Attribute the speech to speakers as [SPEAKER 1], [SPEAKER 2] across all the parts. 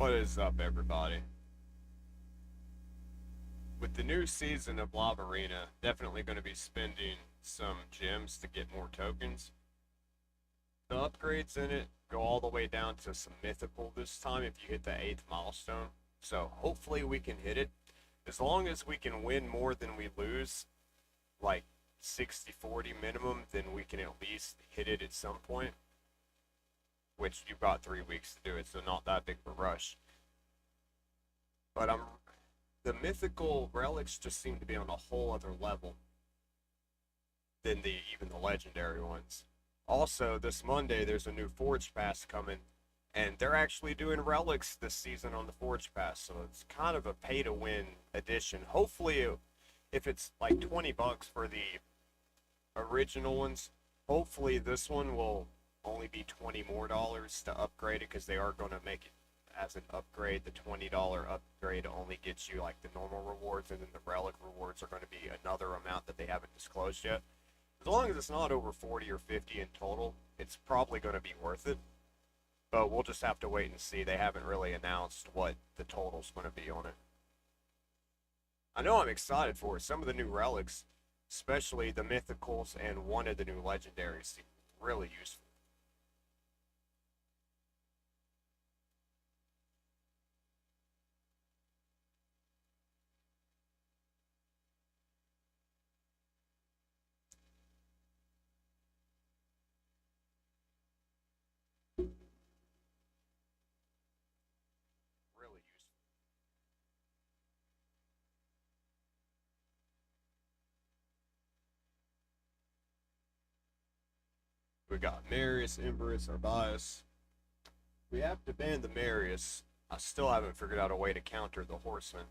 [SPEAKER 1] What is up, everybody? With the new season of Lava Arena, definitely going to be spending some gems to get more tokens. The upgrades in it go all the way down to some mythical this time if you hit the 8th milestone. So hopefully we can hit it. As long as we can win more than we lose, like 60-40 minimum, then we can at least hit it at some point. Which you've got 3 weeks to do it, so not that big of a rush. But the mythical relics just seem to be on a whole other level than even the legendary ones. Also, this Monday there's a new Forge Pass coming, and they're actually doing relics this season on the Forge Pass, so it's kind of a pay-to-win edition. Hopefully, if it's like $20 for the original ones, hopefully this one will only be $20 more to upgrade it, because they are going to make it as an upgrade. The $20 upgrade only gets you like the normal rewards, and then the relic rewards are going to be another amount that they haven't disclosed yet. As long as it's not over 40 or 50 in total, it's probably going to be worth it. But we'll just have to wait and see. They haven't really announced what the total's going to be on it. I know I'm excited for it. Some of the new relics, especially the mythicals and one of the new legendaries, seem really useful. Really useful. We got Marius, Emberus, Arbias. We have to ban the Marius. I still haven't figured out a way to counter the Horseman.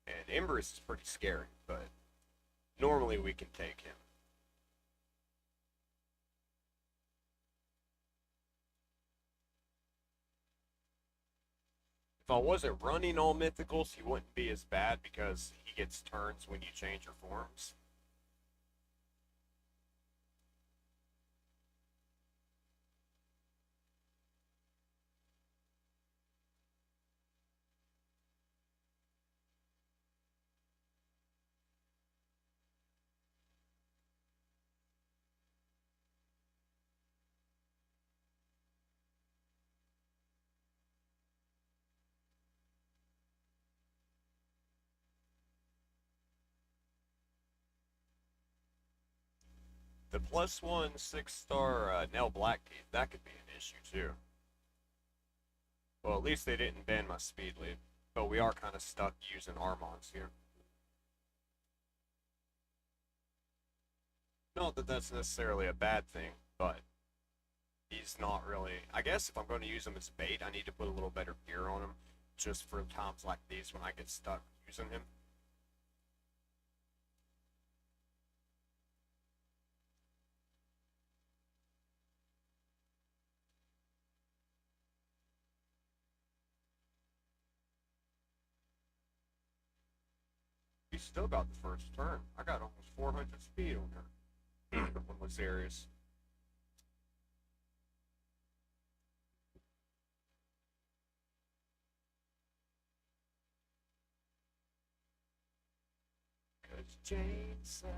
[SPEAKER 1] And Emberus is pretty scary, but normally we can take him. If I wasn't running all mythicals, he wouldn't be as bad because he gets turns when you change your forms. The +1 6-star Nell Blackteeth, that could be an issue too. Well, at least they didn't ban my speed lead, but we are kind of stuck using Armanze here. Not that that's necessarily a bad thing, but he's not really. I guess if I'm going to use him as bait, I need to put a little better gear on him, just for times like these when I get stuck using him. He still got the first turn. I got almost 400 speed on her. One was serious. Cause Jane says.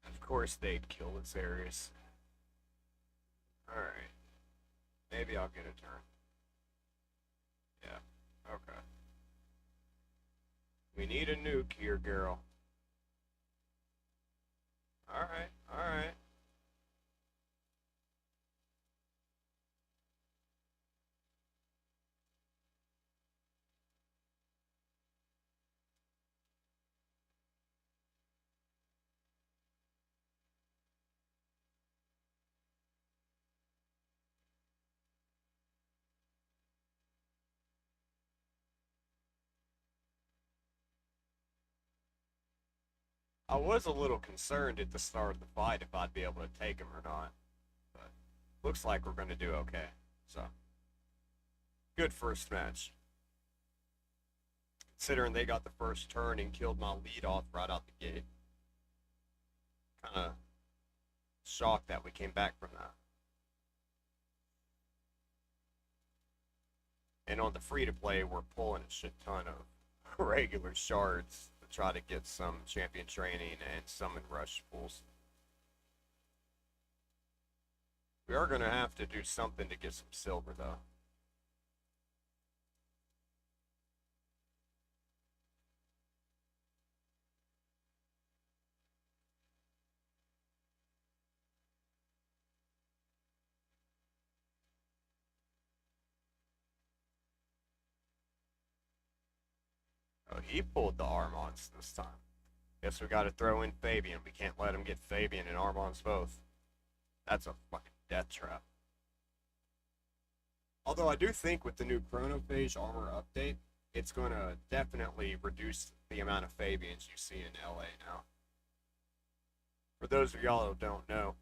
[SPEAKER 1] Of course they'd kill the Zarius. Alright. Maybe I'll get a turn. Yeah. Okay. We need a nuke here, girl. Alright, alright. I was a little concerned at the start of the fight if I'd be able to take him or not, but looks like we're going to do okay. So, good first match. Considering they got the first turn and killed my lead off right out the gate. Kind of shocked that we came back from that. And on the free to play, we're pulling a shit ton of regular shards to try to get some champion training and summon rush pools. We are going to have to do something to get some silver, though. Oh, he pulled the Armanze this time. Guess we gotta throw in Fabian. We can't let him get Fabian and Armanze both. That's a fucking death trap. Although I do think with the new Chronophage armor update, it's gonna definitely reduce the amount of Fabians you see in LA now. For those of y'all who don't know,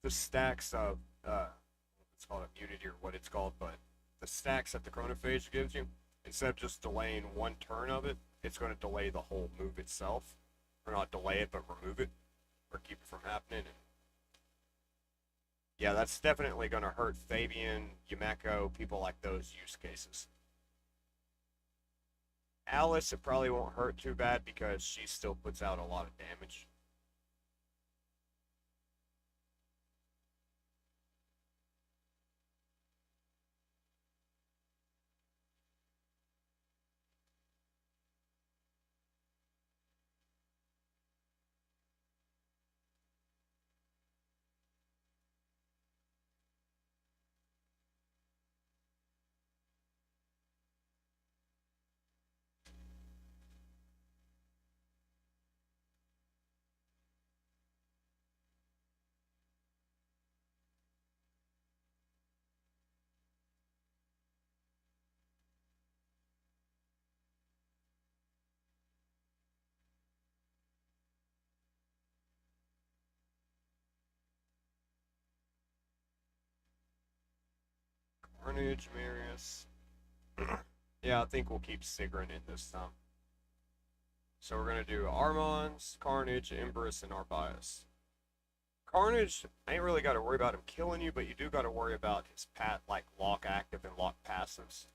[SPEAKER 1] the stacks of it's called immunity or what it's called, but the stacks that the Chronophage gives you, instead of just delaying one turn of it, it's going to delay the whole move itself. Or not delay it, but remove it. Or keep it from happening. And yeah, that's definitely going to hurt Fabian, Yumeko, people like those use cases. Alice, it probably won't hurt too bad because she still puts out a lot of damage. Carnage, Marius. Yeah, I think we'll keep Sigrun in this time. So we're going to do Armanze, Carnage, Empress, and Arbias. Carnage, I ain't really got to worry about him killing you, but you do got to worry about his like lock active and lock passives.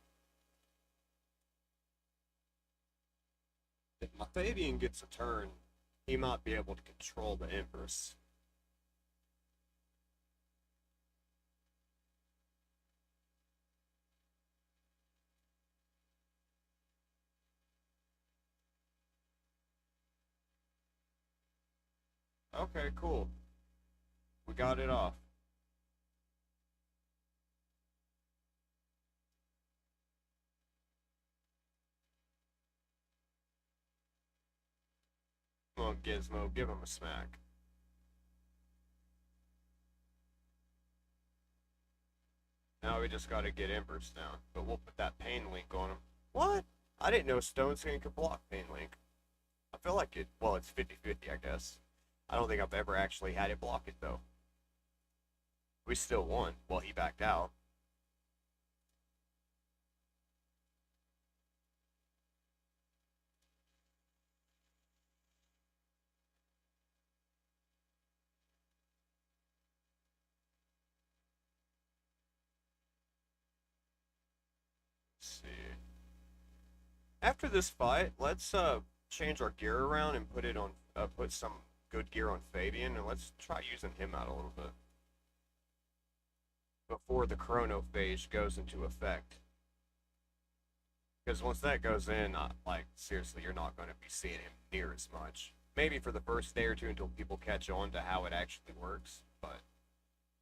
[SPEAKER 1] If my Fabian gets a turn, he might be able to control the Empress. Okay, cool. We got it off. Come on, Gizmo, give him a smack. Now we just gotta get Empress down, but we'll put that Pain Link on him. What? I didn't know Stone Skin could block Pain Link. I feel like it, well, it's 50-50, I guess. I don't think I've ever actually had it block it, though. We still won. Well, he backed out. Let's see. After this fight, let's change our gear around and put it on put some good gear on Fabian, and let's try using him out a little bit before the Chronophage goes into effect. Because once that goes in, like, seriously, you're not going to be seeing him near as much. Maybe for the first day or two until people catch on to how it actually works. But,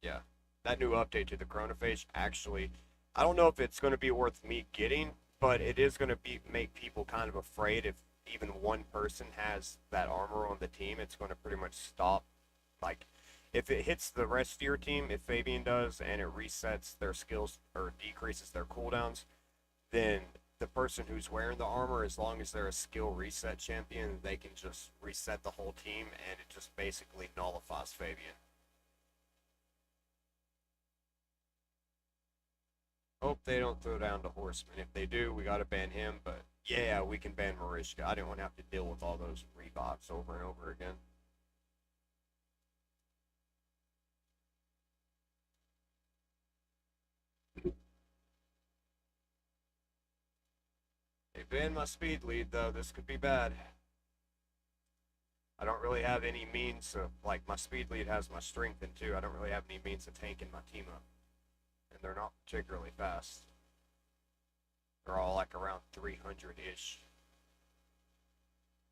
[SPEAKER 1] yeah. That new update to the Chronophage, actually, I don't know if it's going to be worth me getting, but it is going to make people kind of afraid if even one person has that armor on the team. It's going to pretty much stop, like, if it hits the rest of your team, if Fabian does, and it resets their skills or decreases their cooldowns, then the person who's wearing the armor, as long as they're a skill reset champion, they can just reset the whole team, and it just basically nullifies Fabian. Hope they don't throw down the Horseman. If they do, we gotta ban him, but yeah, we can ban Marishka. I didn't want to have to deal with all those rebobs over and over again. They banned my speed lead, though. This could be bad. I don't really have any means of, like, my speed lead has my strength in too. I don't really have any means of tanking my team up. And they're not particularly fast. They're all like around 300-ish.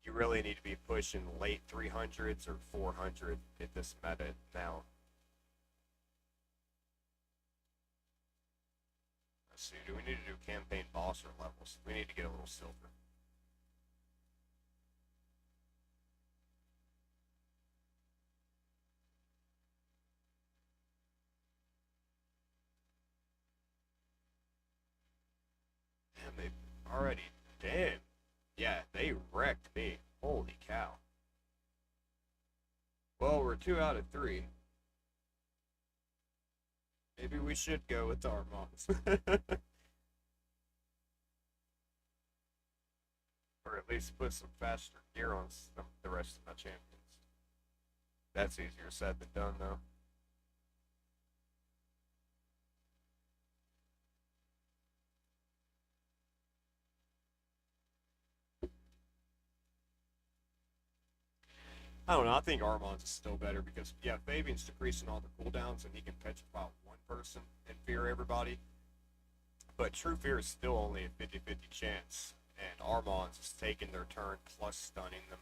[SPEAKER 1] You really need to be pushing late 300s or 400 at this meta now. Let's see, do we need to do campaign boss or levels? We need to get a little silver. Damn, they already, damn. Yeah, they wrecked me. Holy cow. Well, we're 2 out of 3. Maybe we should go with the Armanze. Or at least put some faster gear on the rest of my champions. That's easier said than done, though. I don't know, I think Armanze is still better because, yeah, Fabian's decreasing all the cooldowns and he can petrify one person and fear everybody. But True Fear is still only a 50-50 chance, and Armanze is taking their turn plus stunning them.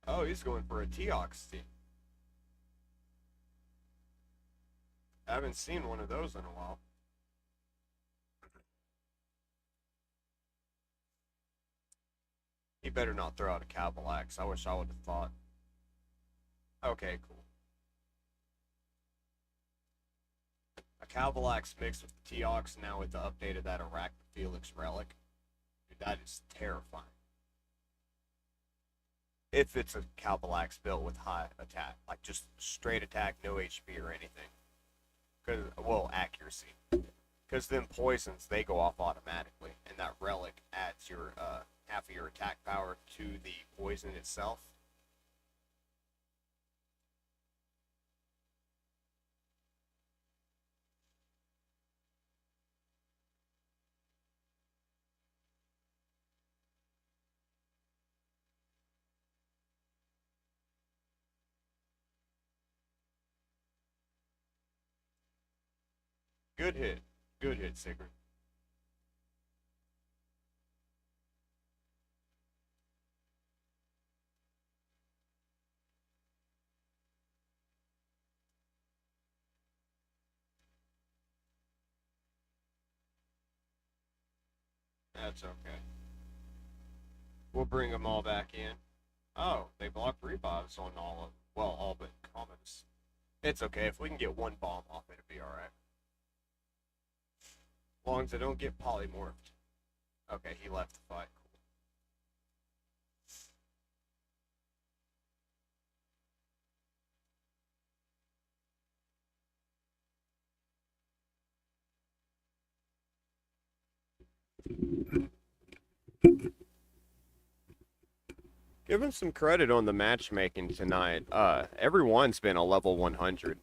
[SPEAKER 1] Oh, he's going for a Teox team. I haven't seen one of those in a while. He better not throw out a Cavalax. I wish I would have thought. Okay, cool. A Cavalax mixed with the Teox now with the update of that Arachnofelix relic. Dude, that is terrifying. If it's a Cavalax built with high attack, like just straight attack, no HP or anything. Cause, well, accuracy. Because then poisons, they go off automatically, and that relic adds your half of your attack power to the poison itself. Good hit. Good hit, Sigrid. That's okay. We'll bring them all back in. Oh, they blocked rebobs on all of, well, all but commons. It's okay. If we can get one bomb off, it'll be alright. As long as they don't get polymorphed. Okay, he left the fight. Give him some credit on the matchmaking tonight. Everyone's been a level 100.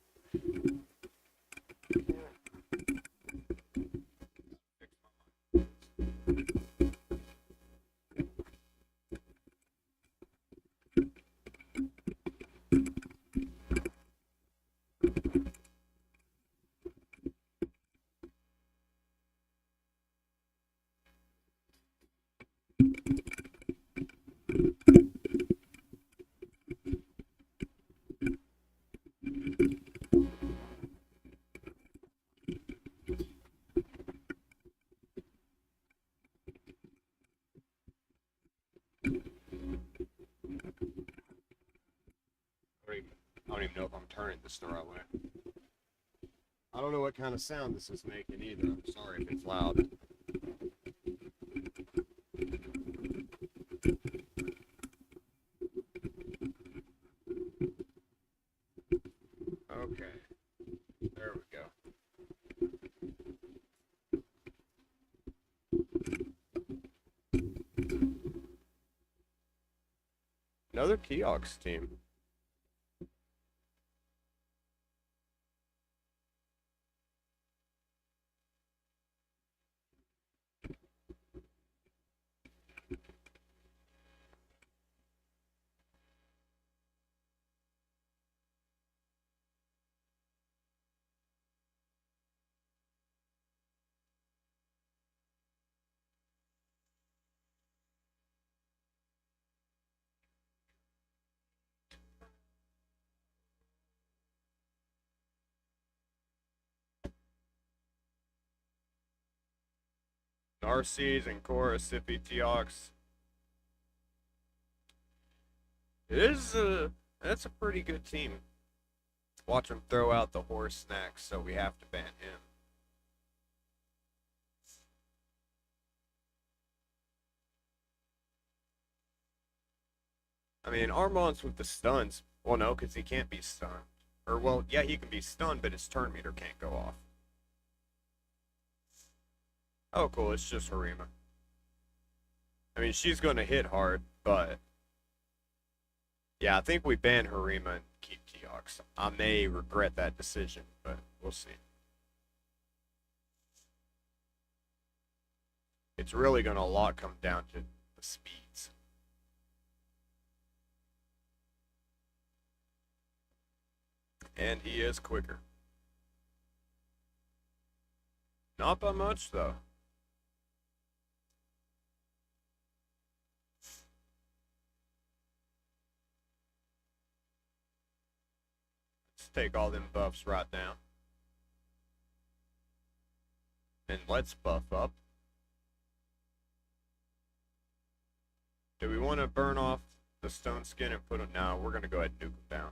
[SPEAKER 1] even know if I'm turning this the right way. I don't know what kind of sound this is making either. I'm sorry if it's loud. Okay. There we go. Another Keox team. Narcisse and Cora Sippy Teox. That's a pretty good team. Watch him throw out the horse next, so we have to ban him. I mean, Armanze with the stuns. Well, no, because he can't be stunned. Or, well, yeah, he can be stunned, but his turn meter can't go off. Oh, cool, it's just Harima. I mean, she's going to hit hard, but... Yeah, I think we ban Harima and keep Teox. I may regret that decision, but we'll see. It's really going to a lot come down to the speeds. And he is quicker. Not by much, though. Let's take all them buffs right now. And let's buff up. Do we want to burn off the stone skin and put them? No, we're going to go ahead and nuke them down.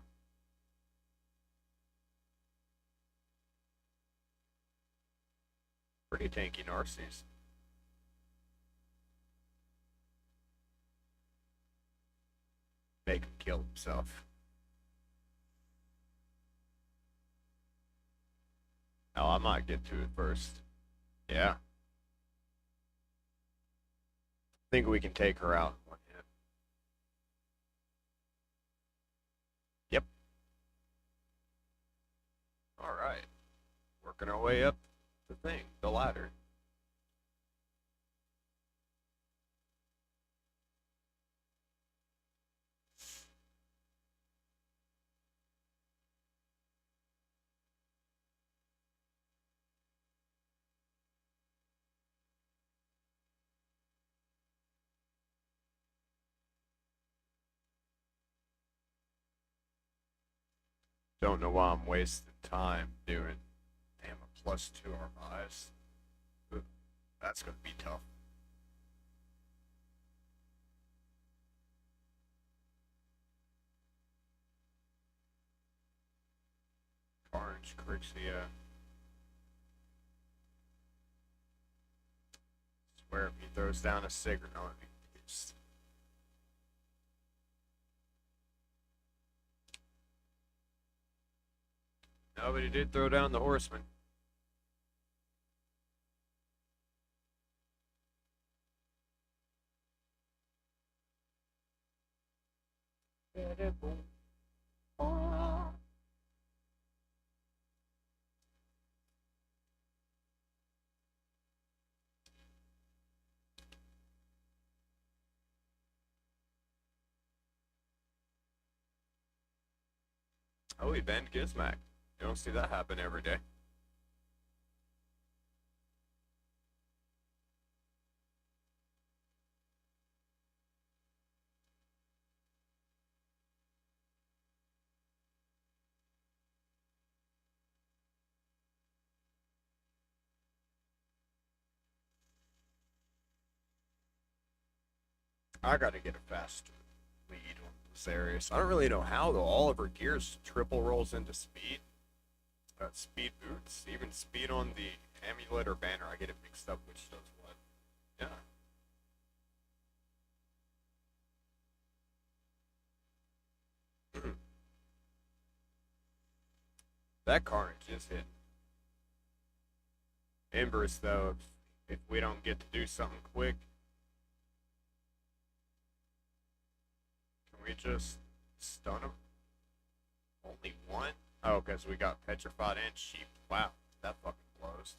[SPEAKER 1] Pretty tanky Narcisse. Make him kill himself. Oh, I might get to it first. Yeah. I think we can take her out in one hit. Yep. Alright. Working our way up the thing, the ladder. Don't know why I'm wasting time doing, damn, a +2 Armanze. That's gonna be tough. Carnage, Crixia. Swear if he throws down a cigarette, I'm gonna be pissed. No, but he did throw down the horseman. Oh, he banned Gizmac. You don't see that happen every day. I gotta get a faster lead on Serious. I don't really know how though. All of her gears triple rolls into speed. Speed boots, even speed on the amulet or banner. I get it mixed up which does what. Yeah. That carnage is hitting. Embers though, if we don't get to do something quick, can we just stun him? Only one? Oh, because we got petrified and sheep. Wow, that fucking blows.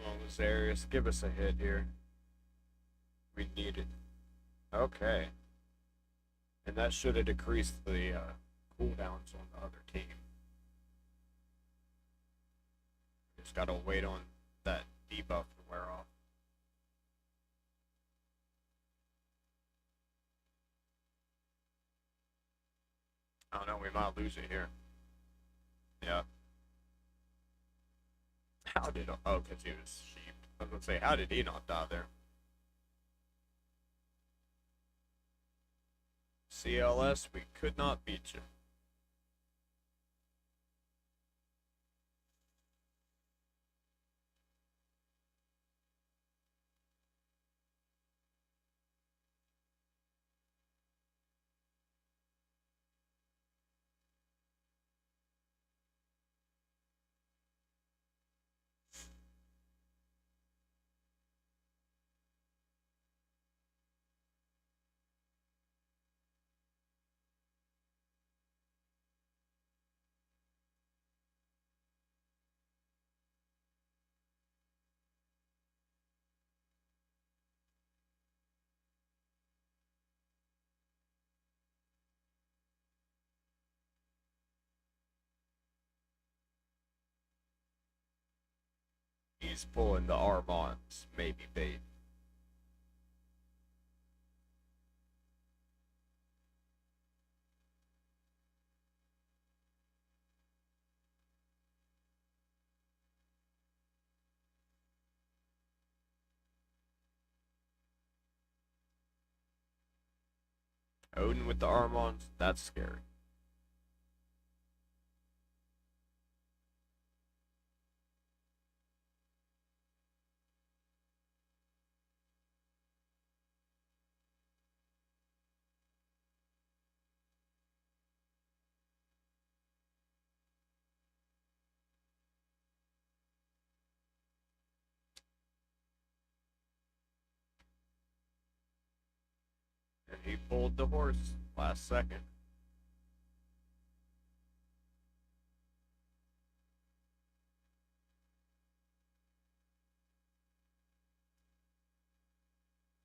[SPEAKER 1] Come on, Lazarius, give us a hit here. We need it. Okay. And that should have decreased the cooldowns on the other team. Just gotta wait on that debuff to wear off. I don't know, we might lose it here. Yeah. How did... Oh, because he was sheep. I was gonna say, how did he not die there? CLS, we could not beat you. He's pulling the Armanze, maybe bait. Odin with the Armanze, that's scary. And he pulled the horse last second.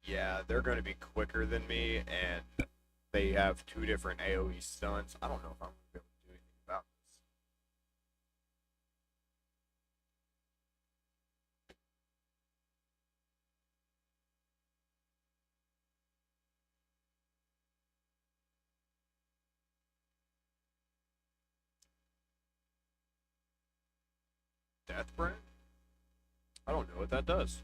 [SPEAKER 1] Yeah, they're going to be quicker than me, and they have two different AoE stuns. I don't know if I'm going to be able to do anything about this. Deathbrand? I don't know what that does.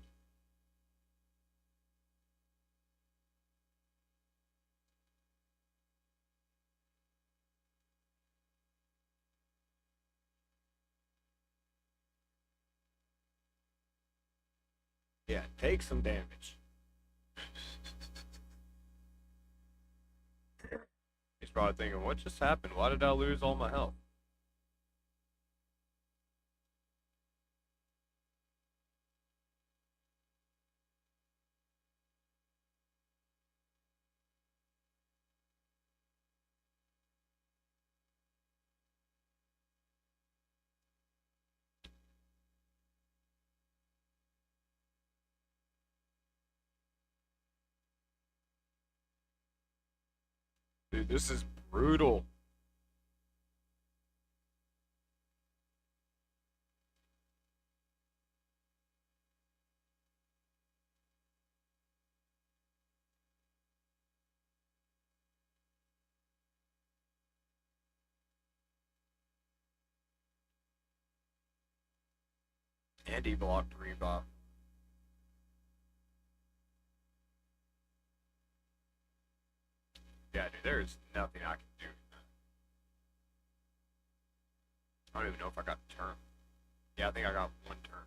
[SPEAKER 1] Yeah, take some damage. He's probably thinking, what just happened? Why did I lose all my health? Dude, this is brutal. And he blocked Reebok. Yeah, dude, there's nothing I can do. I don't even know if I got a turn. Yeah, I think I got one turn.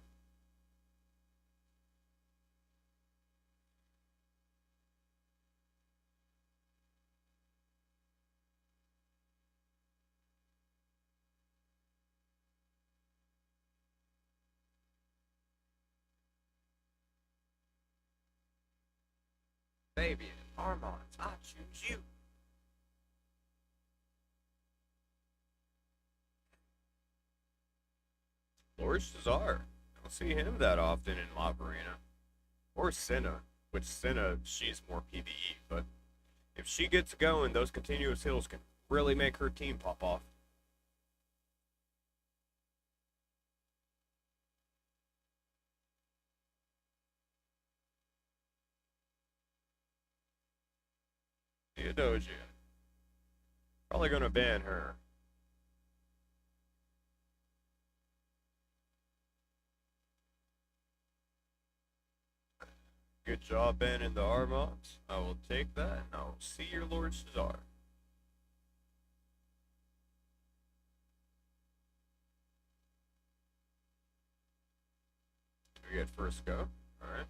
[SPEAKER 1] Baby, Armanze, I choose you. Lord Cesar. Don't see him that often in Lava Arena. Or Senna, which Senna, she's more PvE, but if she gets going, those continuous hills can really make her team pop off. Theodosia. Probably gonna ban her. Good job banning the Armonts. I will take that, and I will see your Lord Cesar. We get first go. Alright.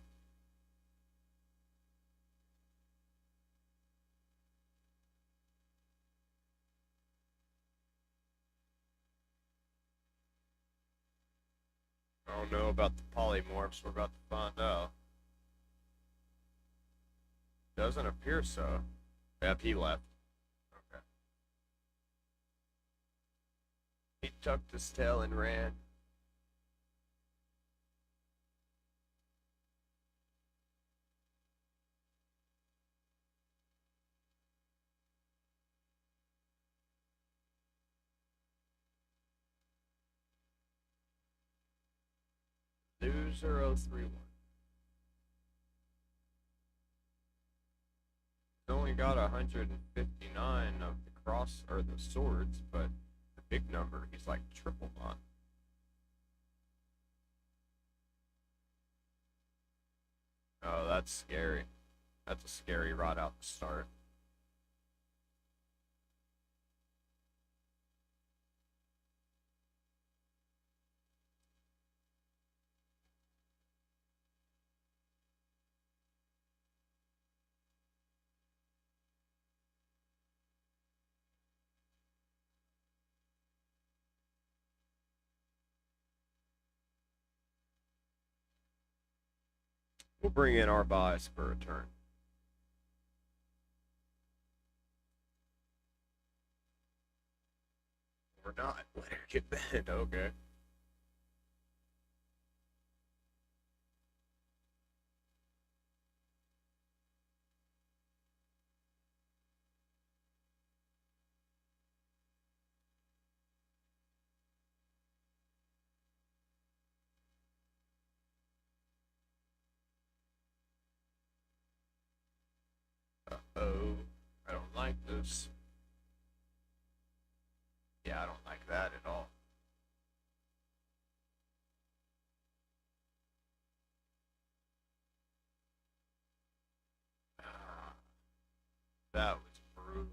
[SPEAKER 1] I don't know about the polymorphs. We're about to find out. Doesn't appear so. Yep, he left. Okay. He tucked his tail and ran. Loser 031. He's only got 159 of the cross or the swords, but the big number, he's like triple bot. Oh, that's scary. That's a scary rod out the start. We'll bring in our bias for a turn. We're not. Let her get banned. Okay. Uh-oh. I don't like this. Yeah, I don't like that at all. Ah, that was brutal.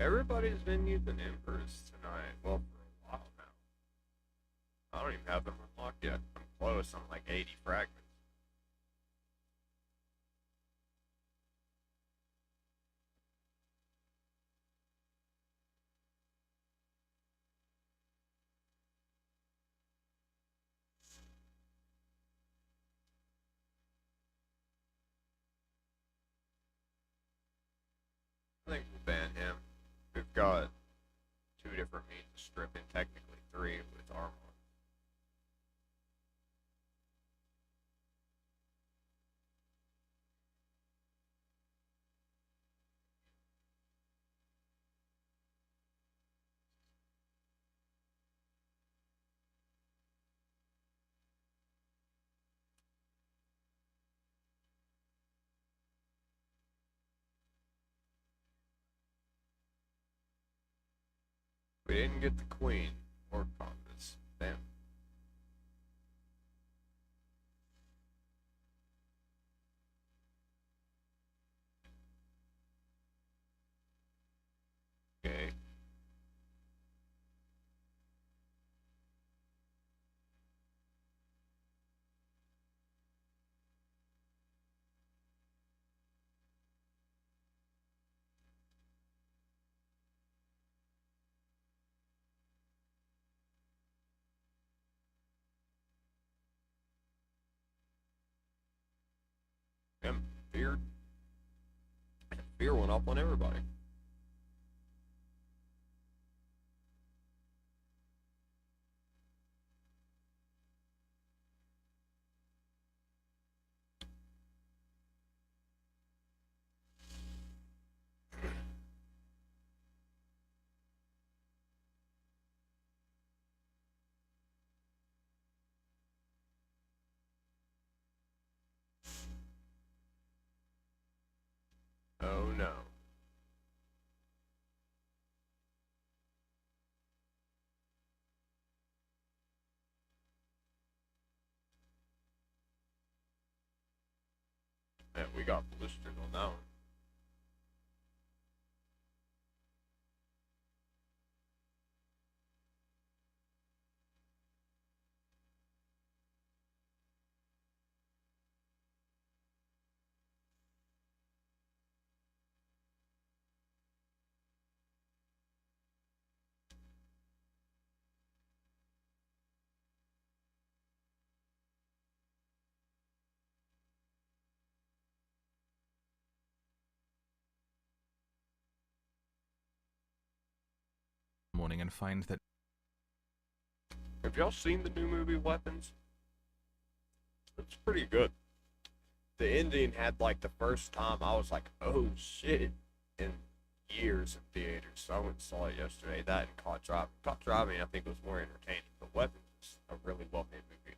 [SPEAKER 1] Everybody's been using Emperors tonight. Well, for a while now. I don't even have them unlocked yet. I'm close. I'm like 80 fragments. strip and technically 3 with armor. We didn't get the queen or confidence. Damn. Okay. Damn. Fear. Fear went up on everybody. Oh no. Man, we got blistered on that one.
[SPEAKER 2] Morning and find that.
[SPEAKER 1] Have y'all seen the new movie Weapons? It's pretty good. The ending had like the first time I was like, oh shit, in years in theaters. So I went and saw it yesterday. That and Caught Driving. Caught Driving I think was more entertaining, but Weapons is a really well made movie.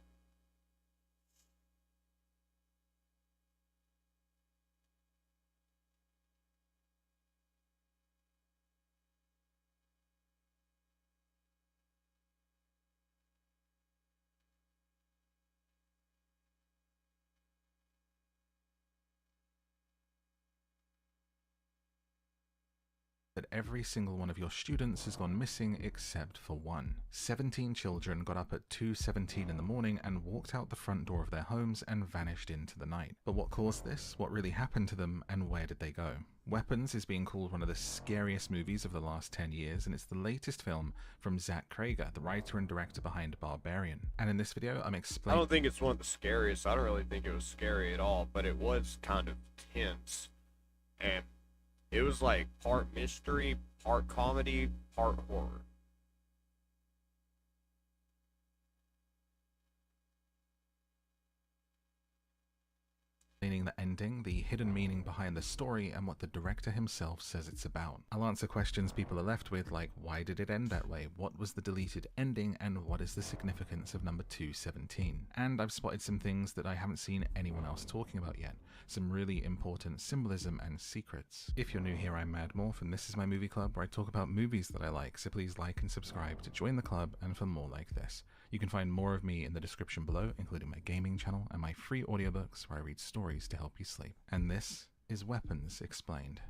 [SPEAKER 2] That every single one of your students has gone missing except for one. 17 children got up at 2:17 in the morning and walked out the front door of their homes and vanished into the night. But what caused this? What really happened to them? And where did they go? Weapons is being called one of the scariest movies of the last 10 years, and it's the latest film from Zach Cregger, the writer and director behind Barbarian. And in this video, I'm
[SPEAKER 1] I
[SPEAKER 2] explaining...
[SPEAKER 1] don't think it's one of the scariest. I don't really think it was scary at all, but it was kind of tense. And it was like part mystery, part comedy, part horror.
[SPEAKER 2] The ending, the hidden meaning behind the story, and what the director himself says it's about. I'll answer questions people are left with, like why did it end that way, what was the deleted ending, and what is the significance of number 217. And I've spotted some things that I haven't seen anyone else talking about yet, some really important symbolism and secrets. If you're new here, I'm Mad Morph, and this is my movie club where I talk about movies that I like, so please like and subscribe to join the club and for more like this. You can find more of me in the description below, including my gaming channel and my free audiobooks where I read stories to help you sleep. And this is Weapons Explained.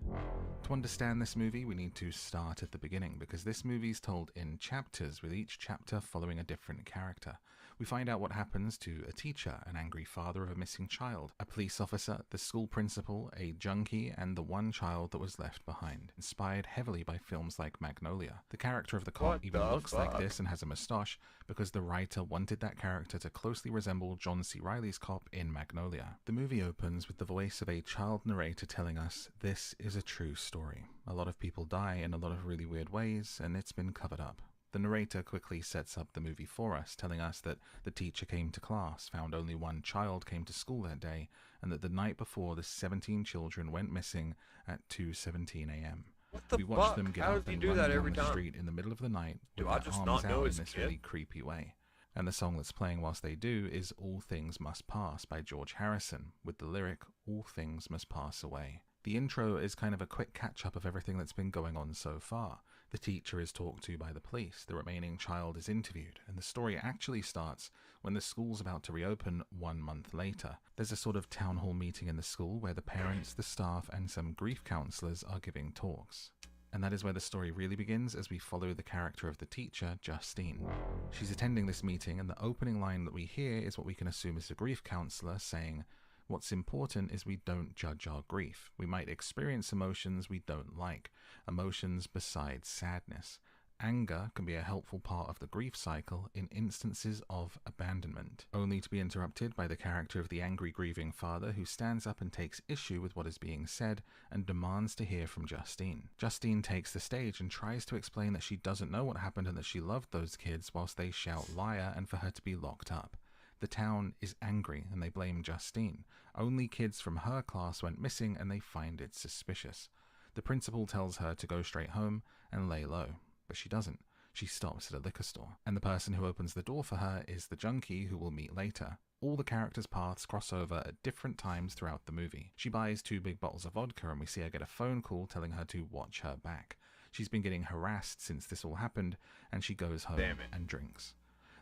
[SPEAKER 2] To understand this movie, we need to start at the beginning, because this movie is told in chapters, with each chapter following a different character. We find out what happens to a teacher, an angry father of a missing child, a police officer, the school principal, a junkie, and the one child that was left behind. Inspired heavily by films like Magnolia. The character of the cop even looks like this and has a moustache because the writer wanted that character to closely resemble John C. Reilly's cop in Magnolia. The movie opens with the voice of a child narrator telling us this is a true story. A lot of people die in a lot of really weird ways, and it's been covered up. The narrator quickly sets up the movie for us, telling us that the teacher came to class, found only one child came to school that day, and that the night before the 17 children went missing at 2:17 a.m.
[SPEAKER 1] What the
[SPEAKER 2] We watch
[SPEAKER 1] fuck?
[SPEAKER 2] them get
[SPEAKER 1] How
[SPEAKER 2] up
[SPEAKER 1] does he
[SPEAKER 2] and
[SPEAKER 1] do
[SPEAKER 2] run
[SPEAKER 1] that
[SPEAKER 2] down
[SPEAKER 1] every
[SPEAKER 2] the
[SPEAKER 1] time?
[SPEAKER 2] street in the middle of the night
[SPEAKER 1] Do
[SPEAKER 2] with
[SPEAKER 1] I
[SPEAKER 2] their
[SPEAKER 1] just
[SPEAKER 2] arms
[SPEAKER 1] not know
[SPEAKER 2] out
[SPEAKER 1] his
[SPEAKER 2] in this
[SPEAKER 1] kid?
[SPEAKER 2] really creepy way. And the song that's playing whilst they do is All Things Must Pass by George Harrison, with the lyric, All Things Must Pass Away. The intro is kind of a quick catch-up of everything that's been going on so far. The teacher is talked to by the police, the remaining child is interviewed, and the story actually starts when the school's about to reopen 1 month later. There's a sort of town hall meeting in the school where the parents, the staff, and some grief counselors are giving talks. And that is where the story really begins as we follow the character of the teacher, Justine. She's attending this meeting, and the opening line that we hear is what we can assume is a grief counselor saying, "What's important is we don't judge our grief. We might experience emotions we don't like, emotions besides sadness. Anger can be a helpful part of the grief cycle in instances of abandonment," only to be interrupted by the character of the angry grieving father who stands up and takes issue with what is being said and demands to hear from Justine. Justine takes the stage and tries to explain that she doesn't know what happened and that she loved those kids whilst they shout liar and for her to be locked up. The town is angry and they blame Justine. Only kids from her class went missing and they find it suspicious. The principal tells her to go straight home and lay low. But she doesn't. She stops at a liquor store, and the person who opens the door for her is the junkie who we'll meet later. All the characters' paths cross over at different times throughout the movie. She buys 2 big bottles of vodka and we see her get a phone call telling her to watch her back. She's been getting harassed since this all happened, and she goes home and drinks.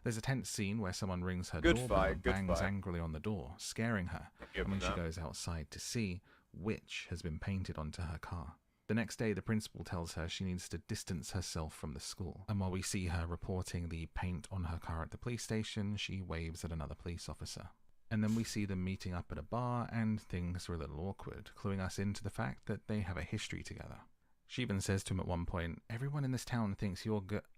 [SPEAKER 2] There's a tense scene where someone rings her doorbell and bangs angrily on the door, scaring her, and when she goes outside to see, "Witch" has been painted onto her car. The next day, the principal tells her she needs to distance herself from the school, and while we see her reporting the paint on her car at the police station, she waves at another police officer. And then we see them meeting up at a bar, and things are a little awkward, cluing us into the fact that they have a history together. She even says to him at one point, "Everyone in this town thinks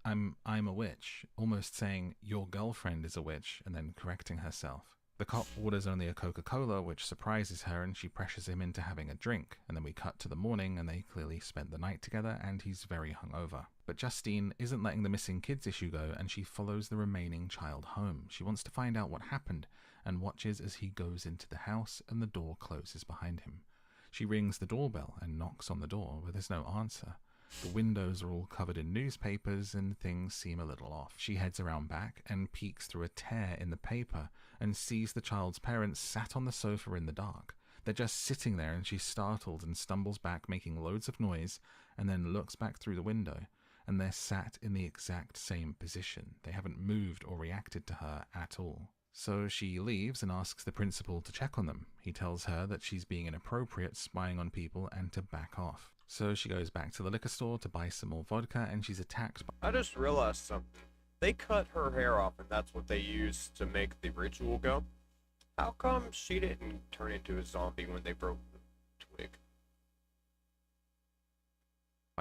[SPEAKER 2] I'm a witch," almost saying, "Your girlfriend is a witch," and then correcting herself. The cop orders only a Coca-Cola, which surprises her, and she pressures him into having a drink, and then we cut to the morning, and they clearly spent the night together, and he's very hungover. But Justine isn't letting the missing kids issue go, and she follows the remaining child home. She wants to find out what happened, and watches as he goes into the house, and the door closes behind him. She rings the doorbell and knocks on the door, but there's no answer. The windows are all covered in newspapers and things seem a little off. She heads around back and peeks through a tear in the paper and sees the child's parents sat on the sofa in the dark. They're just sitting there and she's startled and stumbles back making loads of noise and then looks back through the window and they're sat in the exact same position. They haven't moved or reacted to her at all. So she leaves and asks the principal to check on them. He tells her that she's being inappropriate, spying on people, and to back off. So she goes back to the liquor store to buy some more vodka, and she's attacked by...
[SPEAKER 1] I just realized something. They cut her hair off, and that's what they used to make the ritual go. How come she didn't turn into a zombie when they broke the twig?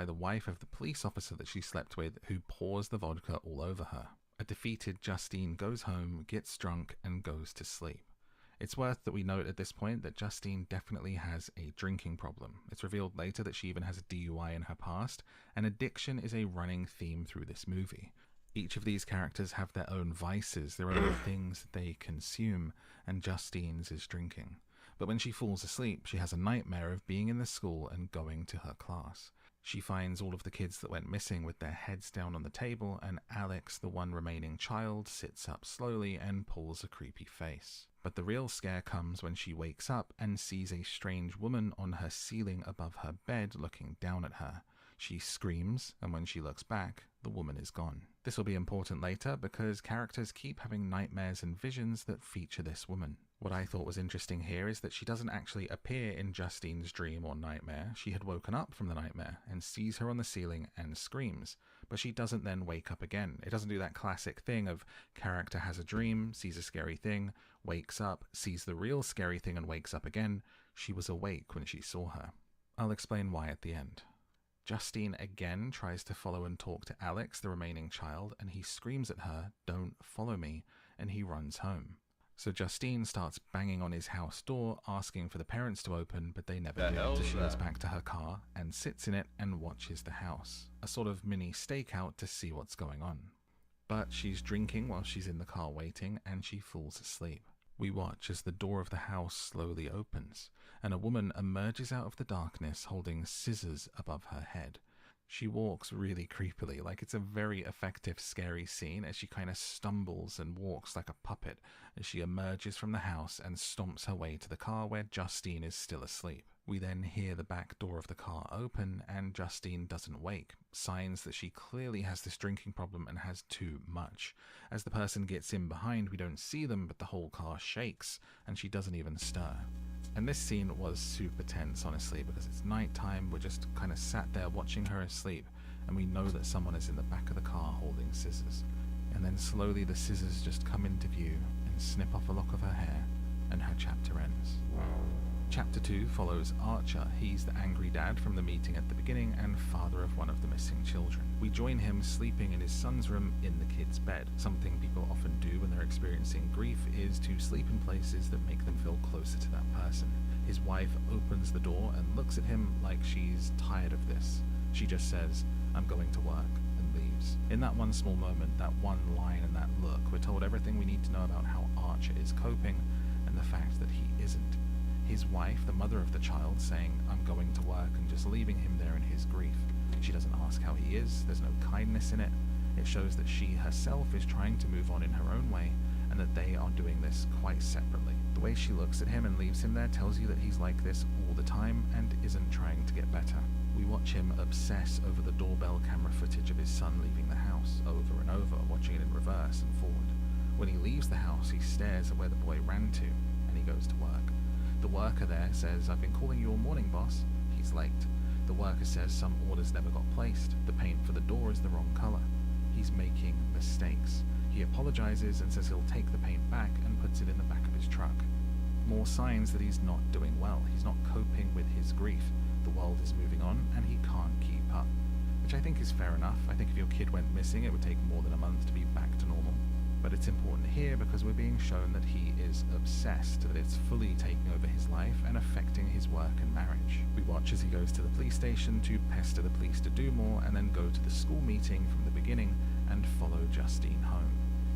[SPEAKER 2] by the wife of the police officer that she slept with, who pours the vodka all over her. A defeated Justine goes home, gets drunk, and goes to sleep. It's worth that we note at this point that Justine definitely has a drinking problem. It's revealed later that she even has a DUI in her past, and addiction is a running theme through this movie. Each of these characters have their own vices, their own things that they consume, and Justine's is drinking. But when she falls asleep, she has a nightmare of being in the school and going to her class. She finds all of the kids that went missing with their heads down on the table, and Alex, the one remaining child, sits up slowly and pulls a creepy face. But the real scare comes when she wakes up and sees a strange woman on her ceiling above her bed looking down at her. She screams, and when she looks back, the woman is gone. This will be important later because characters keep having nightmares and visions that feature this woman. What I thought was interesting here is that she doesn't actually appear in Justine's dream or nightmare. She had woken up from the nightmare and sees her on the ceiling and screams, but she doesn't then wake up again. It doesn't do that classic thing of character has a dream, sees a scary thing, wakes up, sees the real scary thing and wakes up again. She was awake when she saw her. I'll explain why at the end. Justine again tries to follow and talk to Alex, the remaining child, and he screams at her, "Don't follow me," and he runs home. So Justine starts banging on his house door, asking for the parents to open, but they never
[SPEAKER 1] The
[SPEAKER 2] do.
[SPEAKER 1] hell's
[SPEAKER 2] So she goes
[SPEAKER 1] that?
[SPEAKER 2] back to her car and sits in it and watches the house. A sort of mini stakeout to see what's going on. But she's drinking while she's in the car waiting, and she falls asleep. We watch as the door of the house slowly opens, and a woman emerges out of the darkness holding scissors above her head. She walks really creepily, like it's a very effective, scary scene as she kind of stumbles and walks like a puppet as she emerges from the house and stomps her way to the car where Justine is still asleep. We then hear the back door of the car open and Justine doesn't wake, signs that she clearly has this drinking problem and has too much. As the person gets in behind, we don't see them, but the whole car shakes and she doesn't even stir. And this scene was super tense, honestly, because it's nighttime, we're just kind of sat there watching her asleep, and we know that someone is in the back of the car holding scissors. And then slowly the scissors just come into view and snip off a lock of her hair, and her chapter ends. Chapter 2 follows Archer. He's the angry dad from the meeting at the beginning and father of one of the missing children. We join him sleeping in his son's room in the kid's bed. Something people often do when they're experiencing grief is to sleep in places that make them feel closer to that person. His wife opens the door and looks at him like she's tired of this. She just says, "I'm going to work," and leaves. In that one small moment, that one line and that look, we're told everything we need to know about how Archer is coping and the fact that he isn't. His wife, the mother of the child, saying, "I'm going to work," and just leaving him there in his grief. She doesn't ask how he is, there's no kindness in it. It shows that she herself is trying to move on in her own way, and that they are doing this quite separately. The way she looks at him and leaves him there tells you that he's like this all the time and isn't trying to get better. We watch him obsess over the doorbell camera footage of his son leaving the house, over and over, watching it in reverse and forward. When he leaves the house, he stares at where the boy ran to, and he goes to work. The worker there says, "I've been calling you all morning, boss." He's late. The worker says some orders never got placed. The paint for the door is the wrong color. He's making mistakes. He apologizes and says he'll take the paint back and puts it in the back of his truck. More signs that he's not doing well. He's not coping with his grief. The world is moving on and he can't keep up. Which I think is fair enough. I think if your kid went missing, it would take more than a month to be back to normal. But it's important here because we're being shown that he is obsessed, that it's fully taking over his life and affecting his work and marriage. We watch as he goes to the police station to pester the police to do more, and then go to the school meeting from the beginning and follow Justine home.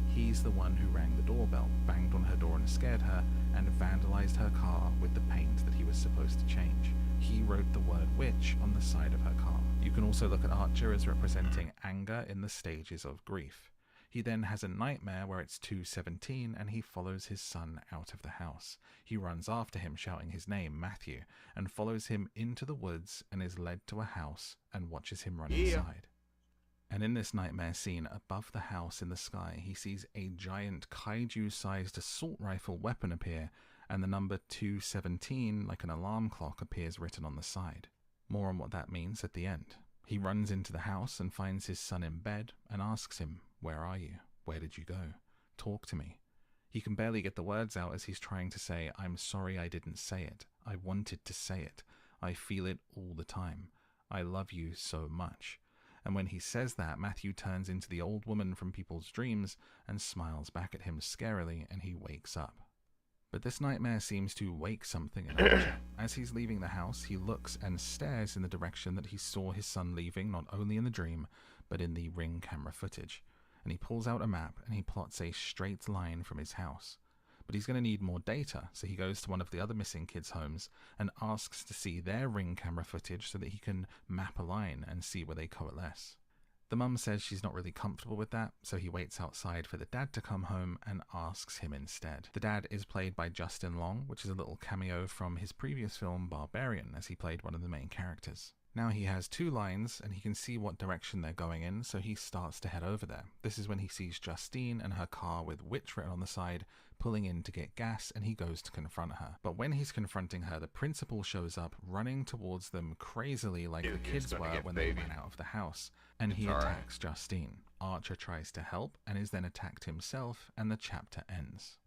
[SPEAKER 2] He's the one who rang the doorbell, banged on her door and scared her, and vandalized her car with the paint that he was supposed to change. He wrote the word witch on the side of her car. You can also look at Archer as representing anger in the stages of grief. He then has a nightmare where it's 2:17 and he follows his son out of the house. He runs after him shouting his name, Matthew, and follows him into the woods and is led to a house and watches him run inside. And in this nightmare scene, above the house in the sky, he sees a giant kaiju-sized assault rifle weapon appear, and the number 217, like an alarm clock, appears written on the side. More on what that means at the end. He runs into the house and finds his son in bed and asks him, "Where are you? Where did you go? Talk to me." He can barely get the words out as he's trying to say, "I'm sorry I didn't say it. I wanted to say it. I feel it all the time. I love you so much." And when he says that, Matthew turns into the old woman from people's dreams and smiles back at him scarily, and he wakes up. But this nightmare seems to wake something in Archer. As he's leaving the house, he looks and stares in the direction that he saw his son leaving, not only in the dream, but in the Ring camera footage. And he pulls out a map and he plots a straight line from his house. But he's going to need more data, so he goes to one of the other missing kids' homes and asks to see their Ring camera footage so that he can map a line and see where they coalesce. The mum says she's not really comfortable with that, so he waits outside for the dad to come home and asks him instead. The dad is played by Justin Long, which is a little cameo from his previous film Barbarian, as he played one of the main characters. Now he has two lines, and he can see what direction they're going in, so he starts to head over there. This is when he sees Justine and her car with witch written on the side, pulling in to get gas, and he goes to confront her. But when he's confronting her, the principal shows up, running towards them crazily like the kids were when they ran out of the house, and he attacks Justine. Archer tries to help, and is then attacked himself, and the chapter ends.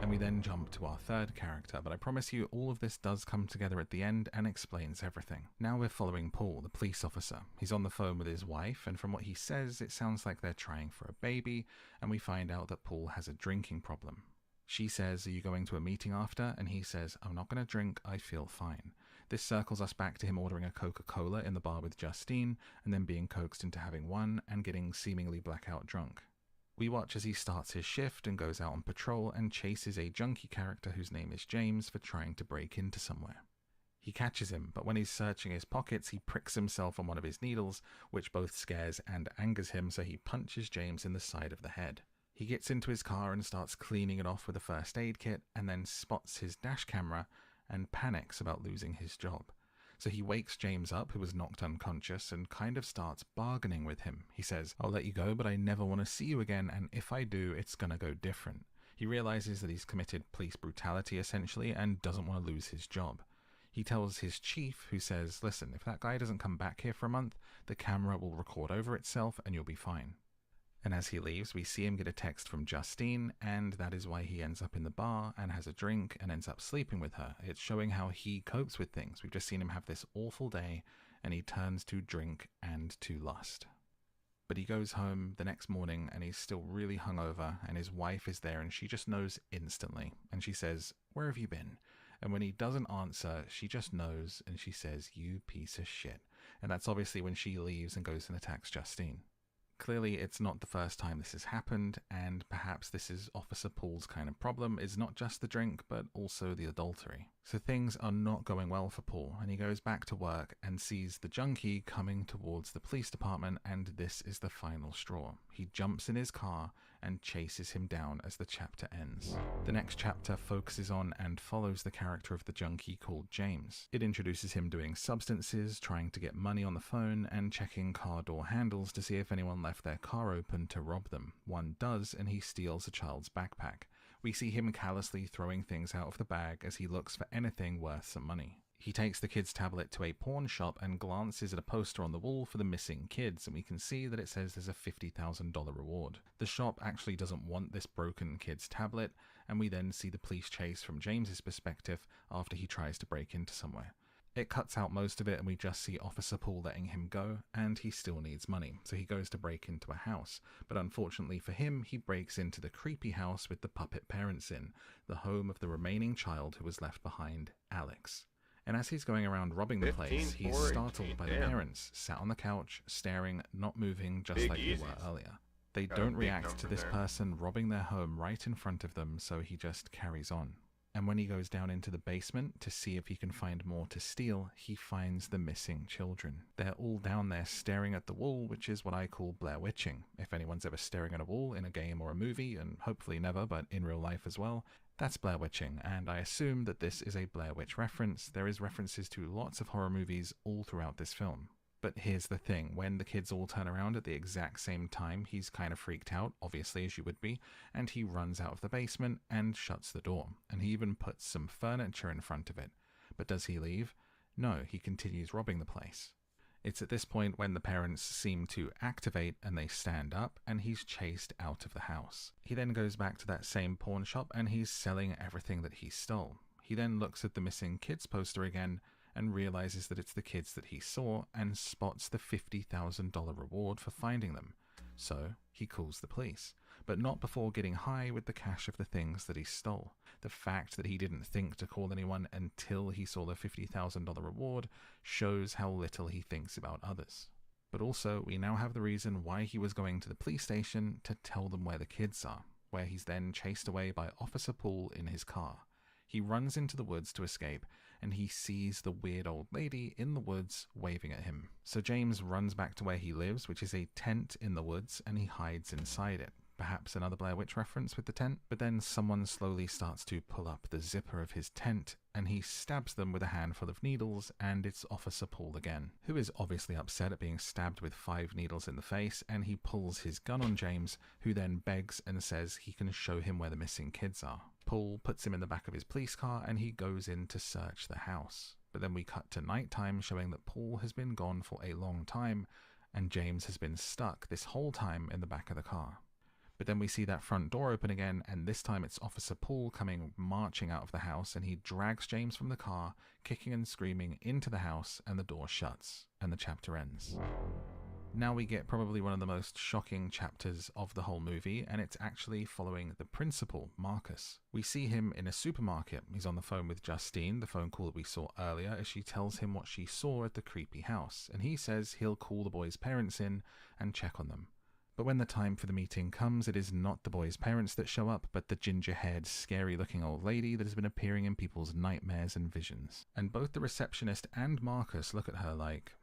[SPEAKER 2] And we then jump to our third character, but I promise you all of this does come together at the end and explains everything. Now we're following Paul, the police officer. He's on the phone with his wife, and from what he says, it sounds like they're trying for a baby, and we find out that Paul has a drinking problem. She says, "Are you going to a meeting after?" And he says, "I'm not going to drink, I feel fine." This circles us back to him ordering a Coca-Cola in the bar with Justine, and then being coaxed into having one and getting seemingly blackout drunk. We watch as he starts his shift and goes out on patrol and chases a junkie character whose name is James for trying to break into somewhere. He catches him, but when he's searching his pockets, he pricks himself on one of his needles, which both scares and angers him, so he punches James in the side of the head. He gets into his car and starts cleaning it off with a first aid kit, and then spots his dash camera and panics about losing his job. So he wakes James up, who was knocked unconscious, and kind of starts bargaining with him. He says, "I'll let you go, but I never want to see you again, and if I do, it's gonna go different." He realizes that he's committed police brutality, essentially, and doesn't want to lose his job. He tells his chief, who says, "Listen, if that guy doesn't come back here for a month, the camera will record over itself and you'll be fine." And as he leaves, we see him get a text from Justine, and that is why he ends up in the bar and has a drink and ends up sleeping with her. It's showing how he copes with things. We've just seen him have this awful day, and he turns to drink and to lust. But he goes home the next morning, and he's still really hungover, and his wife is there, and she just knows instantly. And she says, "Where have you been?" And when he doesn't answer, she just knows, and she says, "You piece of shit." And that's obviously when she leaves and goes and attacks Justine. Clearly, it's not the first time this has happened, and perhaps this is Officer Paul's kind of problem. It's not just the drink, but also the adultery. So things are not going well for Paul, and he goes back to work and sees the junkie coming towards the police department, and this is the final straw. He jumps in his car and chases him down as the chapter ends. The next chapter focuses on and follows the character of the junkie called James. It introduces him doing substances, trying to get money on the phone, and checking car door handles to see if anyone left their car open to rob them. One does, and he steals a child's backpack. We see him callously throwing things out of the bag as he looks for anything worth some money. He takes the kid's tablet to a pawn shop and glances at a poster on the wall for the missing kids, and we can see that it says there's a $50,000 reward. The shop actually doesn't want this broken kid's tablet, and we then see the police chase from James's perspective after he tries to break into somewhere. It cuts out most of it, and we just see Officer Paul letting him go, and he still needs money, so he goes to break into a house. But unfortunately for him, he breaks into the creepy house with the puppet parents in, the home of the remaining child who was left behind, Alex. And as he's going around robbing the place, he's startled by the parents, sat on the couch, staring, not moving, just like they were earlier. They don't react to this person robbing their home right in front of them, so he just carries on. And when he goes down into the basement to see if he can find more to steal, he finds the missing children. They're all down there staring at the wall, which is what I call Blair Witching. If anyone's ever staring at a wall in a game or a movie, and hopefully never, but in real life as well, that's Blair Witching, and I assume that this is a Blair Witch reference. There is references to lots of horror movies all throughout this film. But here's the thing, when the kids all turn around at the exact same time, he's kind of freaked out, obviously as you would be, and he runs out of the basement and shuts the door, and he even puts some furniture in front of it. But does he leave? No, he continues robbing the place. It's at this point when the parents seem to activate and they stand up, and he's chased out of the house. He then goes back to that same pawn shop and he's selling everything that he stole. He then looks at the missing kids poster again and realizes that it's the kids that he saw and spots the $50,000 reward for finding them. So he calls the police, but not before getting high with the cash of the things that he stole. The fact that he didn't think to call anyone until he saw the $50,000 reward shows how little he thinks about others. But also, we now have the reason why he was going to the police station to tell them where the kids are, where he's then chased away by Officer Paul in his car. He runs into the woods to escape, and he sees the weird old lady in the woods waving at him. So James runs back to where he lives, which is a tent in the woods, and he hides inside it. Perhaps another Blair Witch reference with the tent, but then someone slowly starts to pull up the zipper of his tent, and he stabs them with a handful of needles, and it's Officer Paul again, who is obviously upset at being stabbed with 5 needles in the face, and he pulls his gun on James, who then begs and says he can show him where the missing kids are. Paul puts him in the back of his police car, and he goes in to search the house. But then we cut to nighttime, showing that Paul has been gone for a long time, and James has been stuck this whole time in the back of the car. But then we see that front door open again, and this time it's Officer Paul coming marching out of the house, and he drags James from the car, kicking and screaming into the house, and the door shuts, and the chapter ends. Now we get probably one of the most shocking chapters of the whole movie, and it's actually following the principal, Marcus. We see him in a supermarket. He's on the phone with Justine, the phone call that we saw earlier, as she tells him what she saw at the creepy house, and he says he'll call the boys' parents in and check on them. But when the time for the meeting comes, it is not the boys' parents that show up, but the ginger-haired, scary-looking old lady that has been appearing in people's nightmares and visions. And both the receptionist and Marcus look at her like,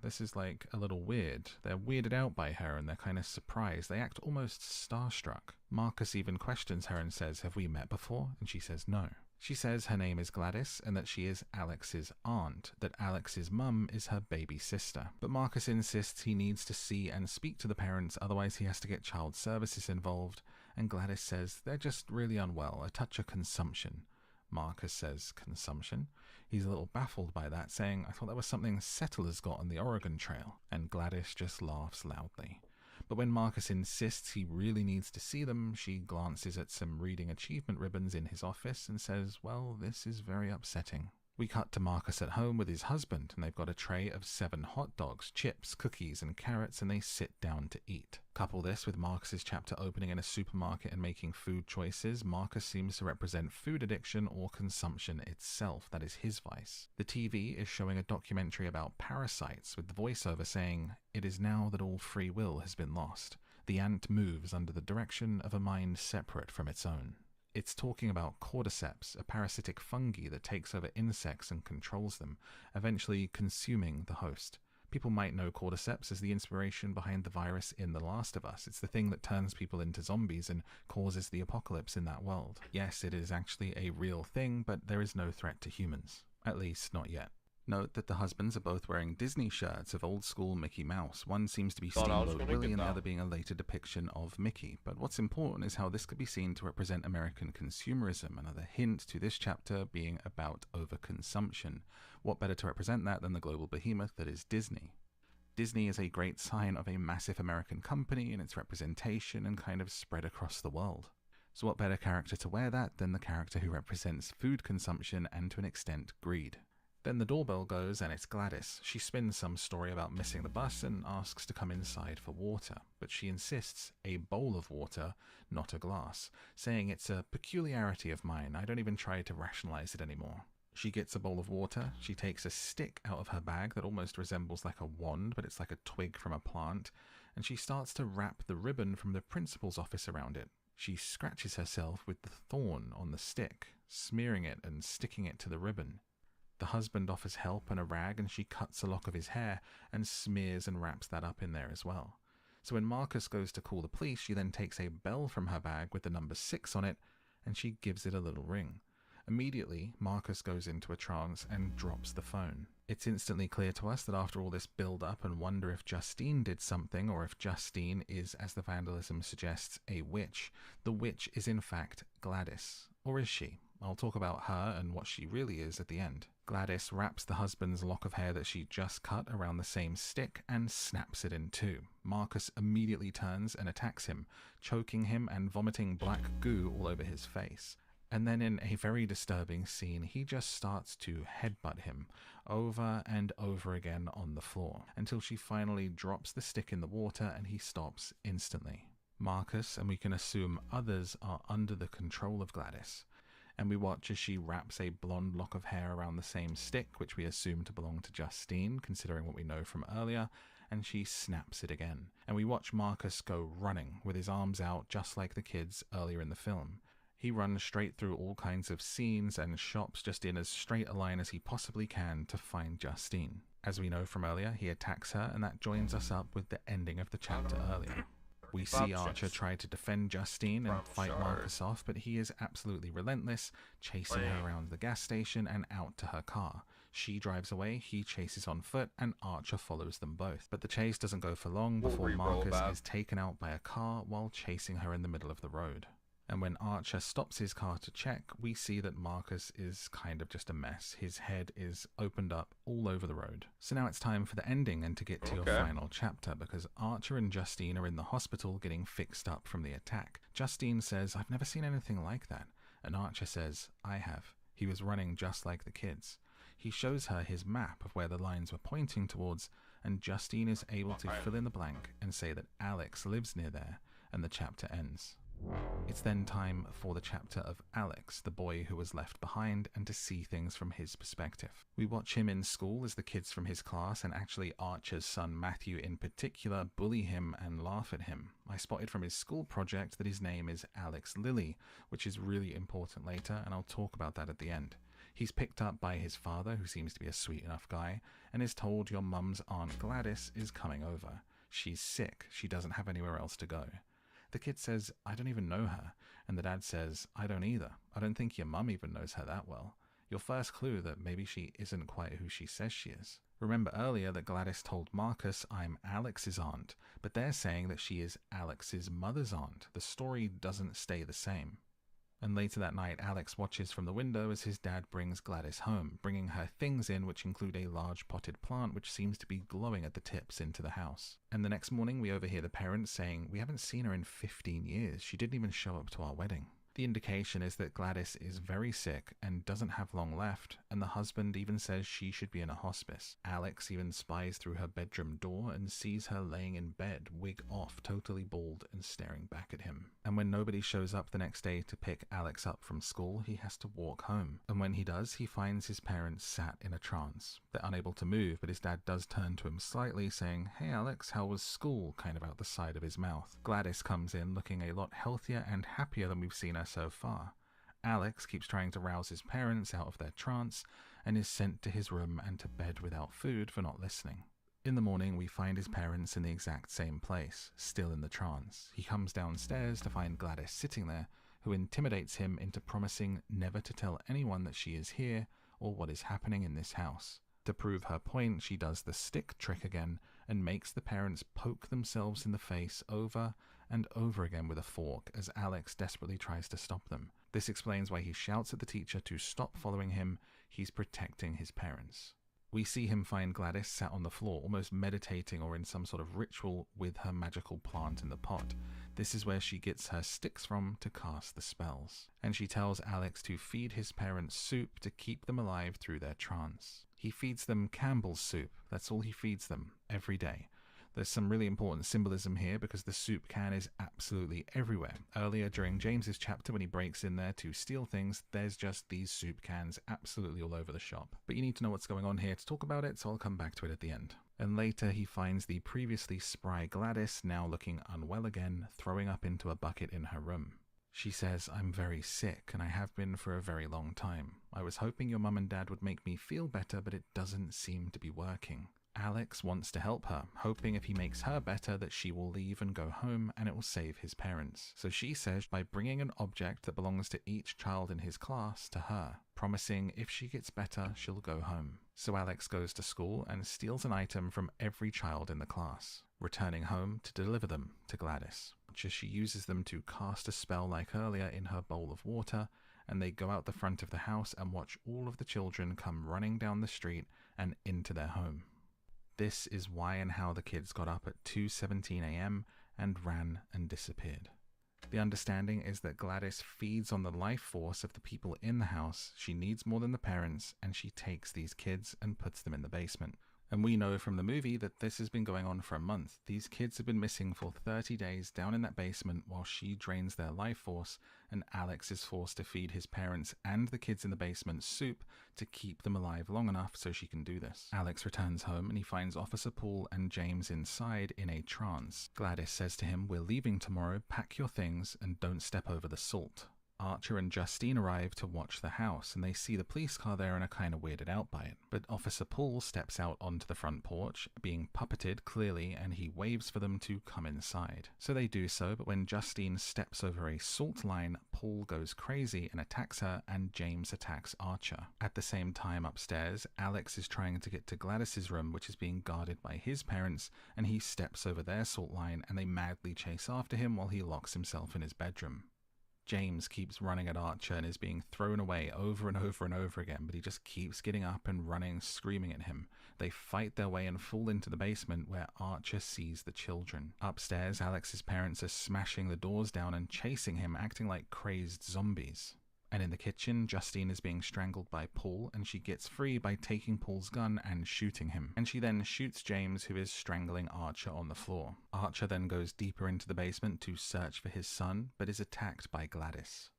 [SPEAKER 2] this is like a little weird. They're weirded out by her and they're kind of surprised. They act almost starstruck. Marcus even questions her and says, "Have we met before?" And she says no. She says her name is Gladys and that she is Alex's aunt, that Alex's mum is her baby sister. But Marcus insists he needs to see and speak to the parents, otherwise he has to get child services involved, and Gladys says they're just really unwell, a touch of consumption. Marcus says, consumption? He's a little baffled by that, saying, I thought that was something settlers got on the Oregon Trail, and Gladys just laughs loudly. But when Marcus insists he really needs to see them, she glances at some reading achievement ribbons in his office and says, well, this is very upsetting. We cut to Marcus at home with his husband, and they've got a tray of 7 hot dogs, chips, cookies, and carrots, and they sit down to eat. Couple this with Marcus's chapter opening in a supermarket and making food choices. Marcus seems to represent food addiction or consumption itself. That is his vice. The TV is showing a documentary about parasites, with the voiceover saying, "It is now that all free will has been lost. The ant moves under the direction of a mind separate from its own." It's talking about cordyceps, a parasitic fungi that takes over insects and controls them, eventually consuming the host. People might know cordyceps as the inspiration behind the virus in The Last of Us. It's the thing that turns people into zombies and causes the apocalypse in that world. Yes, it is actually a real thing, but there is no threat to humans. At least, not yet. Note that the husbands are both wearing Disney shirts of old-school Mickey Mouse. One seems to be Steamboat Willie and the other being a later depiction of Mickey. But what's important is how this could be seen to represent American consumerism, another hint to this chapter being about overconsumption. What better to represent that than the global behemoth that is Disney? Disney is a great sign of a massive American company in its representation and kind of spread across the world. So what better character to wear that than the character who represents food consumption and to an extent greed? Then the doorbell goes and it's Gladys. She spins some story about missing the bus and asks to come inside for water, but she insists a bowl of water, not a glass, saying it's a peculiarity of mine. I don't even try to rationalize it anymore. She gets a bowl of water, she takes a stick out of her bag that almost resembles like a wand, but it's like a twig from a plant, and she starts to wrap the ribbon from the principal's office around it. She scratches herself with the thorn on the stick, smearing it and sticking it to the ribbon. The husband offers help and a rag, and she cuts a lock of his hair and smears and wraps that up in there as well. So when Marcus goes to call the police, she then takes a bell from her bag with the number 6 on it, and she gives it a little ring. Immediately, Marcus goes into a trance and drops the phone. It's instantly clear to us that after all this build-up and wonder if Justine did something, or if Justine is, as the vandalism suggests, a witch, the witch is in fact Gladys. Or is she? I'll talk about her and what she really is at the end. Gladys wraps the husband's lock of hair that she just cut around the same stick and snaps it in two. Marcus immediately turns and attacks him, choking him and vomiting black goo all over his face. And then in a very disturbing scene, he just starts to headbutt him over and over again on the floor, until she finally drops the stick in the water and he stops instantly. Marcus, and we can assume others, are under the control of Gladys, and we watch as she wraps a blonde lock of hair around the same stick, which we assume to belong to Justine, considering what we know from earlier, and she snaps it again. And we watch Marcus go running, with his arms out just like the kids earlier in the film. He runs straight through all kinds of scenes and shops, just in as straight a line as he possibly can to find Justine. As we know from earlier, he attacks her, and that joins us up with the ending of the chapter earlier. We see Archer try to defend Justine and fight Marcus off, but he is absolutely relentless, chasing her around the gas station and out to her car. She drives away, he chases on foot, and Archer follows them both. But the chase doesn't go for long before Marcus is taken out by a car while chasing her in the middle of the road. And when Archer stops his car to check, we see that Marcus is kind of just a mess. His head is opened up all over the road. So now it's time for the ending and to get to your final chapter, because Archer and Justine are in the hospital getting fixed up from the attack. Justine says, "I've never seen anything like that." And Archer says, "I have. He was running just like the kids." He shows her his map of where the lines were pointing towards, and Justine is able to fill in the blank and say that Alex lives near there, and the chapter ends. It's then time for the chapter of Alex, the boy who was left behind, and to see things from his perspective. We watch him in school as the kids from his class, and actually Archer's son Matthew in particular, bully him and laugh at him. I spotted from his school project that his name is Alex Lilly, which is really important later, and I'll talk about that at the end. He's picked up by his father, who seems to be a sweet enough guy, and is told your mum's Aunt Gladys is coming over. She's sick. She doesn't have anywhere else to go. The kid says, I don't even know her, and the dad says, I don't either. I don't think your mum even knows her that well. Your first clue that maybe she isn't quite who she says she is. Remember earlier that Gladys told Marcus, I'm Alex's aunt, but they're saying that she is Alex's mother's aunt. The story doesn't stay the same. And later that night, Alex watches from the window as his dad brings Gladys home, bringing her things in, which include a large potted plant which seems to be glowing at the tips, into the house. And the next morning, we overhear the parents saying, we haven't seen her in 15 years. She didn't even show up to our wedding. The indication is that Gladys is very sick and doesn't have long left, and the husband even says she should be in a hospice. Alex even spies through her bedroom door and sees her laying in bed, wig off, totally bald, and staring back at him. And when nobody shows up the next day to pick Alex up from school, he has to walk home. And when he does, he finds his parents sat in a trance. They're unable to move, but his dad does turn to him slightly, saying, Hey Alex, how was school? Kind of out the side of his mouth. Gladys comes in looking a lot healthier and happier than we've seen her so far. Alex keeps trying to rouse his parents out of their trance and is sent to his room and to bed without food for not listening. In the morning, we find his parents in the exact same place, still in the trance. He comes downstairs to find Gladys sitting there, who intimidates him into promising never to tell anyone that she is here or what is happening in this house. To prove her point, she does the stick trick again and makes the parents poke themselves in the face over and over again with a fork as Alex desperately tries to stop them. This explains why he shouts at the teacher to stop following him. He's protecting his parents. We see him find Gladys sat on the floor, almost meditating or in some sort of ritual with her magical plant in the pot. This is where she gets her sticks from to cast the spells. And she tells Alex to feed his parents soup to keep them alive through their trance. He feeds them Campbell's soup. That's all he feeds them, every day. There's some really important symbolism here because the soup can is absolutely everywhere. Earlier during James's chapter, when he breaks in there to steal things, there's just these soup cans absolutely all over the shop. But you need to know what's going on here to talk about it, so I'll come back to it at the end. And later he finds the previously spry Gladys, now looking unwell again, throwing up into a bucket in her room. She says, I'm very sick, and I have been for a very long time. I was hoping your mum and dad would make me feel better, but it doesn't seem to be working. Alex wants to help her, hoping if he makes her better that she will leave and go home and it will save his parents. So she says by bringing an object that belongs to each child in his class to her, promising if she gets better, she'll go home. So Alex goes to school and steals an item from every child in the class, returning home to deliver them to Gladys. Just she uses them to cast a spell like earlier in her bowl of water, and they go out the front of the house and watch all of the children come running down the street and into their home. This is why and how the kids got up at 2:17 a.m. and ran and disappeared. The understanding is that Gladys feeds on the life force of the people in the house. She needs more than the parents, and she takes these kids and puts them in the basement. And we know from the movie that this has been going on for a month. These kids have been missing for 30 days down in that basement while she drains their life force, and Alex is forced to feed his parents and the kids in the basement soup to keep them alive long enough so she can do this. Alex returns home and he finds Officer Paul and James inside in a trance. Gladys says to him, we're leaving tomorrow, pack your things and don't step over the salt. Archer and Justine arrive to watch the house, and they see the police car there and are kind of weirded out by it. But Officer Paul steps out onto the front porch, being puppeted clearly, and he waves for them to come inside. So they do so, but when Justine steps over a salt line, Paul goes crazy and attacks her, and James attacks Archer. At the same time upstairs, Alex is trying to get to Gladys's room, which is being guarded by his parents, and he steps over their salt line, and they madly chase after him while he locks himself in his bedroom. James keeps running at Archer and is being thrown away over and over and over again, but he just keeps getting up and running, screaming at him. They fight their way and fall into the basement where Archer sees the children. Upstairs, Alex's parents are smashing the doors down and chasing him, acting like crazed zombies. And in the kitchen, Justine is being strangled by Paul, and she gets free by taking Paul's gun and shooting him. And she then shoots James, who is strangling Archer on the floor. Archer then goes deeper into the basement to search for his son, but is attacked by Gladys.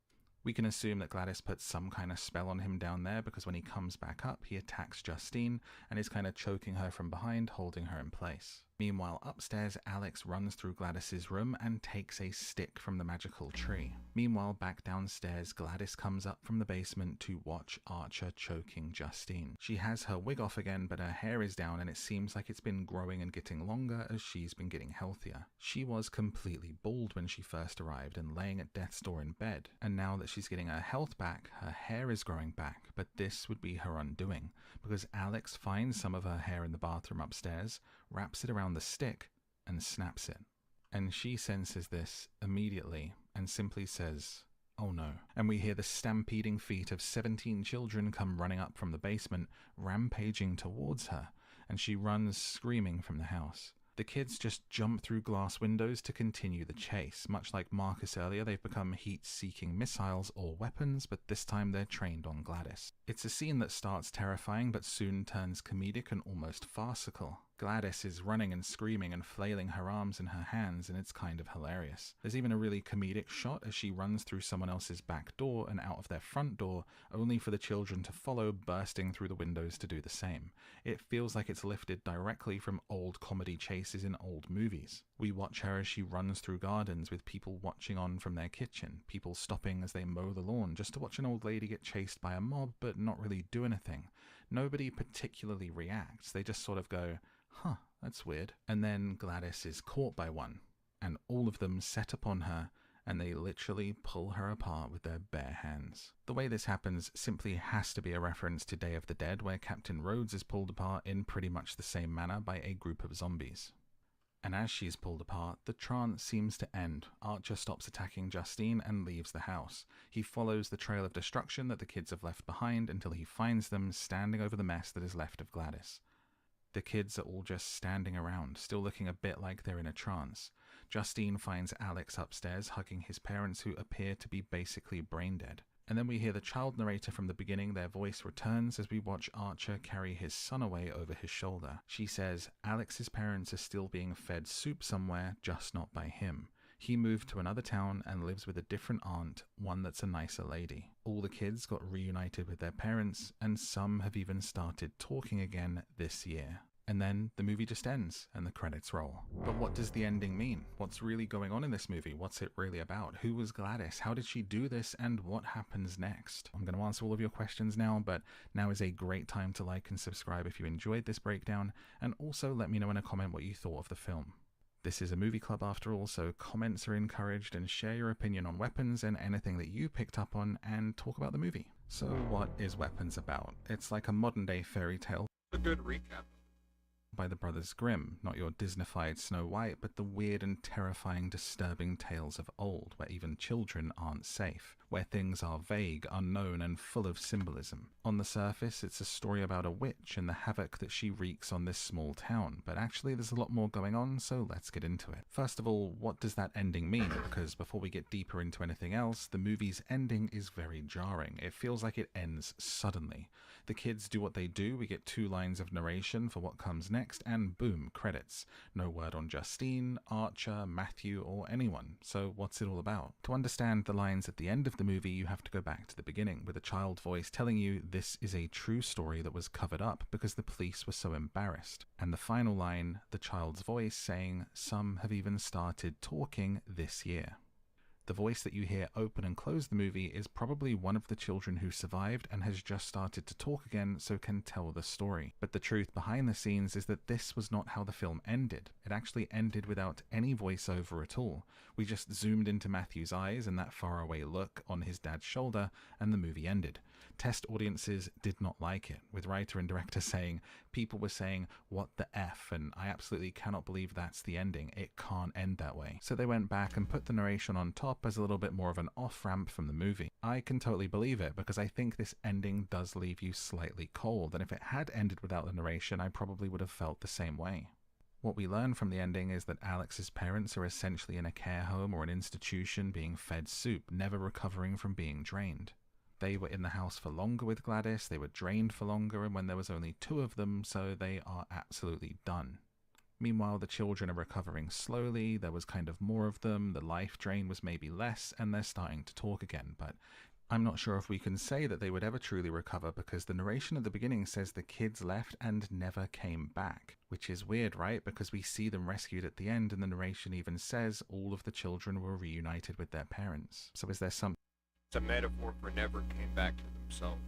[SPEAKER 2] We can assume that Gladys put some kind of spell on him down there, because when he comes back up, he attacks Justine and is kind of choking her from behind, holding her in place. Meanwhile, upstairs, Alex runs through Gladys's room and takes a stick from the magical tree. Meanwhile, back downstairs, Gladys comes up from the basement to watch Archer choking Justine. She has her wig off again, but her hair is down and it seems like it's been growing and getting longer as she's been getting healthier. She was completely bald when she first arrived and laying at death's door in bed, and now that she's getting her health back, her hair is growing back, but this would be her undoing, because Alex finds some of her hair in the bathroom upstairs, wraps it around the stick, and snaps it. And she senses this immediately and simply says, "Oh no." And we hear the stampeding feet of 17 children come running up from the basement, rampaging towards her, and she runs screaming from the house. The kids just jump through glass windows to continue the chase. Much like Marcus earlier, they've become heat-seeking missiles or weapons, but this time they're trained on Gladys. It's a scene that starts terrifying but soon turns comedic and almost farcical. Gladys is running and screaming and flailing her arms and her hands, and it's kind of hilarious. There's even a really comedic shot as she runs through someone else's back door and out of their front door, only for the children to follow, bursting through the windows to do the same. It feels like it's lifted directly from old comedy chases in old movies. We watch her as she runs through gardens with people watching on from their kitchen, people stopping as they mow the lawn just to watch an old lady get chased by a mob but not really do anything. Nobody particularly reacts, they just sort of go, "Huh, that's weird." And then Gladys is caught by one, and all of them set upon her, and they literally pull her apart with their bare hands. The way this happens simply has to be a reference to Day of the Dead, where Captain Rhodes is pulled apart in pretty much the same manner by a group of zombies. And as she's pulled apart, the trance seems to end. Archer stops attacking Justine and leaves the house. He follows the trail of destruction that the kids have left behind until he finds them standing over the mess that is left of Gladys. The kids are all just standing around, still looking a bit like they're in a trance. Justine finds Alex upstairs hugging his parents, who appear to be basically brain dead. And then we hear the child narrator from the beginning. Their voice returns as we watch Archer carry his son away over his shoulder. She says, "Alex's parents are still being fed soup somewhere, just not by him. He moved to another town and lives with a different aunt, one that's a nicer lady. All the kids got reunited with their parents, and some have even started talking again this year." And then the movie just ends, and the credits roll. But what does the ending mean? What's really going on in this movie? What's it really about? Who was Gladys? How did she do this? And what happens next? I'm going to answer all of your questions now, but now is a great time to like and subscribe if you enjoyed this breakdown, and also let me know in a comment what you thought of the film. This is a movie club after all, so comments are encouraged, and share your opinion on Weapons and anything that you picked up on, and talk about the movie. So what is Weapons about? It's like a modern day fairy tale.
[SPEAKER 1] A good recap.
[SPEAKER 2] By the Brothers Grimm, not your Disneyfied Snow White, but the weird and terrifying, disturbing tales of old, where even children aren't safe, where things are vague, unknown, and full of symbolism. On the surface, it's a story about a witch and the havoc that she wreaks on this small town, but actually there's a lot more going on, so let's get into it. First of all, what does that ending mean? Because before we get deeper into anything else, the movie's ending is very jarring. It feels like it ends suddenly. The kids do what they do, we get 2 lines of narration for what comes next, and boom, credits. No word on Justine, Archer, Matthew, or anyone. So what's it all about? To understand the lines at the end of the movie, you have to go back to the beginning, with a child voice telling you this is a true story that was covered up because the police were so embarrassed. And the final line, the child's voice saying, "Some have even started talking this year." The voice that you hear open and close the movie is probably one of the children who survived and has just started to talk again, so can tell the story. But the truth behind the scenes is that this was not how the film ended. It actually ended without any voiceover at all. We just zoomed into Matthew's eyes and that faraway look on his dad's shoulder, and the movie ended. Test audiences did not like it, with writer and director saying, people were saying, "What the F?" and "I absolutely cannot believe that's the ending. It can't end that way." So they went back and put the narration on top as a little bit more of an off-ramp from the movie. I can totally believe it, because I think this ending does leave you slightly cold, and if it had ended without the narration, I probably would have felt the same way. What we learn from the ending is that Alex's parents are essentially in a care home or an institution being fed soup, never recovering from being drained. They were in the house for longer with Gladys, they were drained for longer, and when there was only 2 of them, so they are absolutely done. Meanwhile, the children are recovering slowly, there was kind of more of them, the life drain was maybe less, and they're starting to talk again, but I'm not sure if we can say that they would ever truly recover because the narration at the beginning says the kids left and never came back. Which is weird, right? Because we see them rescued at the end and the narration even says all of the children were reunited with their parents. So is there something
[SPEAKER 1] It's a metaphor for never came back to themselves.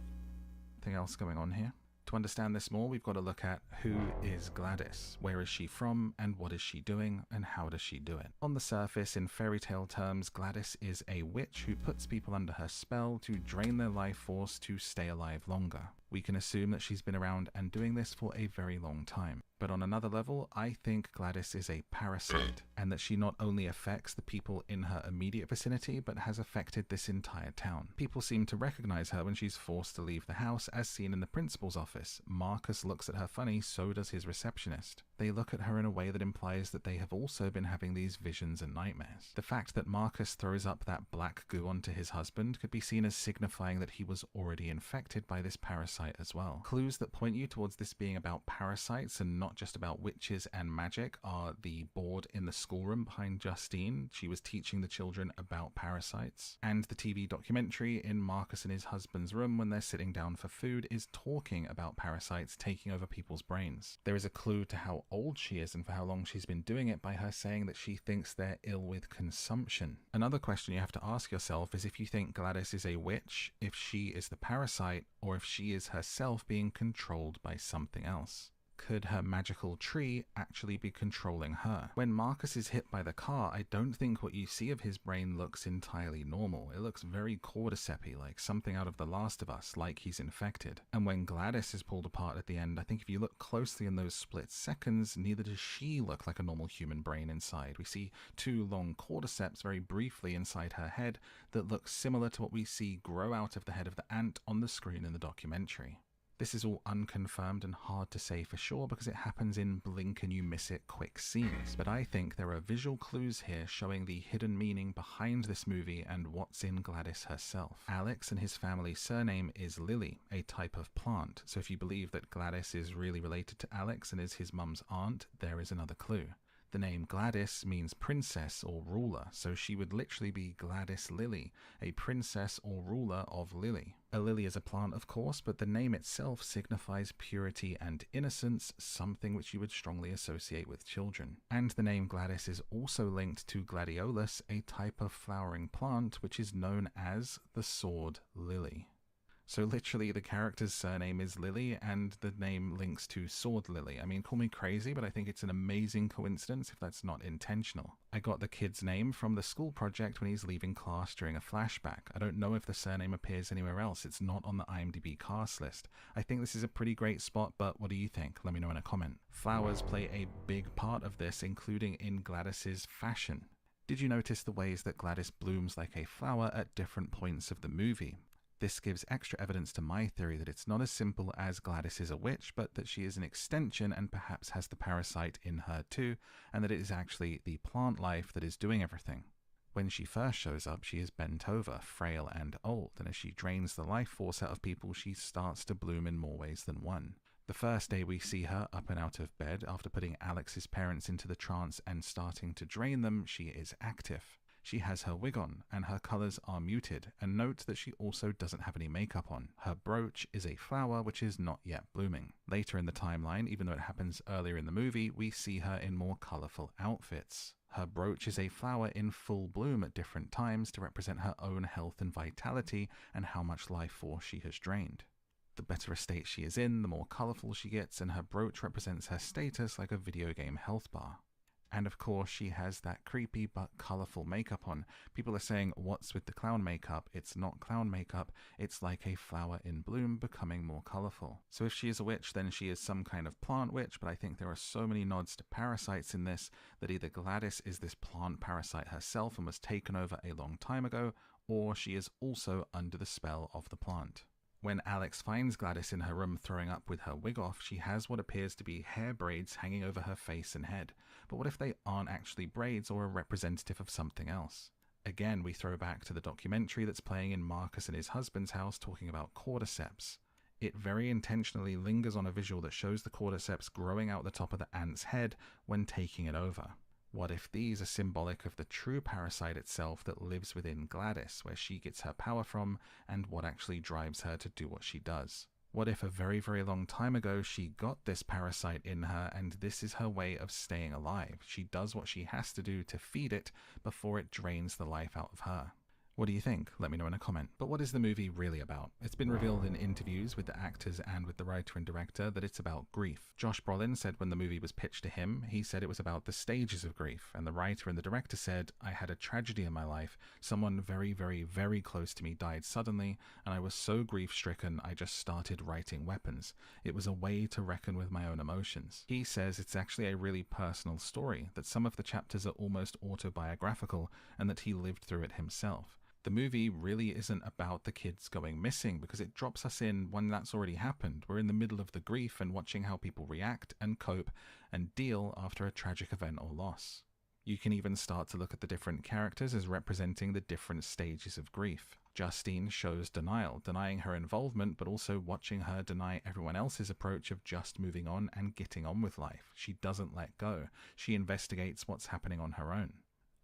[SPEAKER 2] else going on here? To understand this more, we've got to look at who is Gladys, where is she from, and what is she doing, and how does she do it. On the surface, in fairy tale terms, Gladys is a witch who puts people under her spell to drain their life force to stay alive longer. We can assume that she's been around and doing this for a very long time. But on another level, I think Gladys is a parasite, and that she not only affects the people in her immediate vicinity, but has affected this entire town. People seem to recognize her when she's forced to leave the house, as seen in the principal's office. Marcus looks at her funny, so does his receptionist. They look at her in a way that implies that they have also been having these visions and nightmares. The fact that Marcus throws up that black goo onto his husband could be seen as signifying that he was already infected by this parasite as well. Clues that point you towards this being about parasites and not just about witches and magic are the board in the schoolroom behind Justine. She was teaching the children about parasites. And the TV documentary in Marcus and his husband's room when they're sitting down for food is talking about parasites taking over people's brains. There is a clue to how old she is and for how long she's been doing it by her saying that she thinks they're ill with consumption. Another question you have to ask yourself is if you think Gladys is a witch, if she is the parasite, or if she is herself being controlled by something else. Could her magical tree actually be controlling her? When Marcus is hit by the car, I don't think what you see of his brain looks entirely normal. It looks very cordyceps-y, like something out of The Last of Us, like he's infected. And when Gladys is pulled apart at the end, I think if you look closely in those split seconds, neither does she look like a normal human brain inside. We see 2 long cordyceps very briefly inside her head that look similar to what we see grow out of the head of the ant on the screen in the documentary. This is all unconfirmed and hard to say for sure because it happens in blink and you miss it quick scenes, but I think there are visual clues here showing the hidden meaning behind this movie and what's in Gladys herself. Alex and his family's surname is Lily, a type of plant, so if you believe that Gladys is really related to Alex and is his mum's aunt, there is another clue. The name Gladys means princess or ruler, so she would literally be Gladys Lily, a princess or ruler of Lily. A lily is a plant, of course, but the name itself signifies purity and innocence, something which you would strongly associate with children. And the name Gladys is also linked to gladiolus, a type of flowering plant which is known as the sword lily. So literally the character's surname is Lily and the name links to Sword Lily. I mean, call me crazy, but I think it's an amazing coincidence if that's not intentional. I got the kid's name from the school project when he's leaving class during a flashback. I don't know if the surname appears anywhere else. It's not on the IMDb cast list. I think this is a pretty great spot, but what do you think? Let me know in a comment. Flowers play a big part of this, including in Gladys's fashion. Did you notice the ways that Gladys blooms like a flower at different points of the movie? This gives extra evidence to my theory that it's not as simple as Gladys is a witch, but that she is an extension and perhaps has the parasite in her too, and that it is actually the plant life that is doing everything. When she first shows up, she is bent over, frail and old, and as she drains the life force out of people, she starts to bloom in more ways than one. The first day we see her up and out of bed, after putting Alex's parents into the trance and starting to drain them, she is active. She has her wig on, and her colours are muted, and note that she also doesn't have any makeup on. Her brooch is a flower which is not yet blooming. Later in the timeline, even though it happens earlier in the movie, we see her in more colourful outfits. Her brooch is a flower in full bloom at different times to represent her own health and vitality and how much life force she has drained. The better a state she is in, the more colourful she gets, and her brooch represents her status like a video game health bar. And of course, she has that creepy but colourful makeup on. People are saying, what's with the clown makeup? It's not clown makeup, it's like a flower in bloom becoming more colourful. So if she is a witch, then she is some kind of plant witch, but I think there are so many nods to parasites in this that either Gladys is this plant parasite herself and was taken over a long time ago, or she is also under the spell of the plant. When Alex finds Gladys in her room throwing up with her wig off, she has what appears to be hair braids hanging over her face and head. But what if they aren't actually braids or a representative of something else? Again, we throw back to the documentary that's playing in Marcus and his husband's house talking about cordyceps. It very intentionally lingers on a visual that shows the cordyceps growing out the top of the ant's head when taking it over. What if these are symbolic of the true parasite itself that lives within Gladys, where she gets her power from, and what actually drives her to do what she does? What if a very, very long time ago she got this parasite in her and this is her way of staying alive? She does what she has to do to feed it before it drains the life out of her. What do you think? Let me know in a comment. But what is the movie really about? It's been revealed in interviews with the actors and with the writer and director that it's about grief. Josh Brolin said when the movie was pitched to him, he said it was about the stages of grief, and the writer and the director said, "I had a tragedy in my life. Someone very, very, very close to me died suddenly, and I was so grief-stricken I just started writing weapons. It was a way to reckon with my own emotions." He says it's actually a really personal story, that some of the chapters are almost autobiographical, and that he lived through it himself. The movie really isn't about the kids going missing because it drops us in when that's already happened. We're in the middle of the grief and watching how people react and cope and deal after a tragic event or loss. You can even start to look at the different characters as representing the different stages of grief. Justine shows denial, denying her involvement, but also watching her deny everyone else's approach of just moving on and getting on with life. She doesn't let go. She investigates what's happening on her own.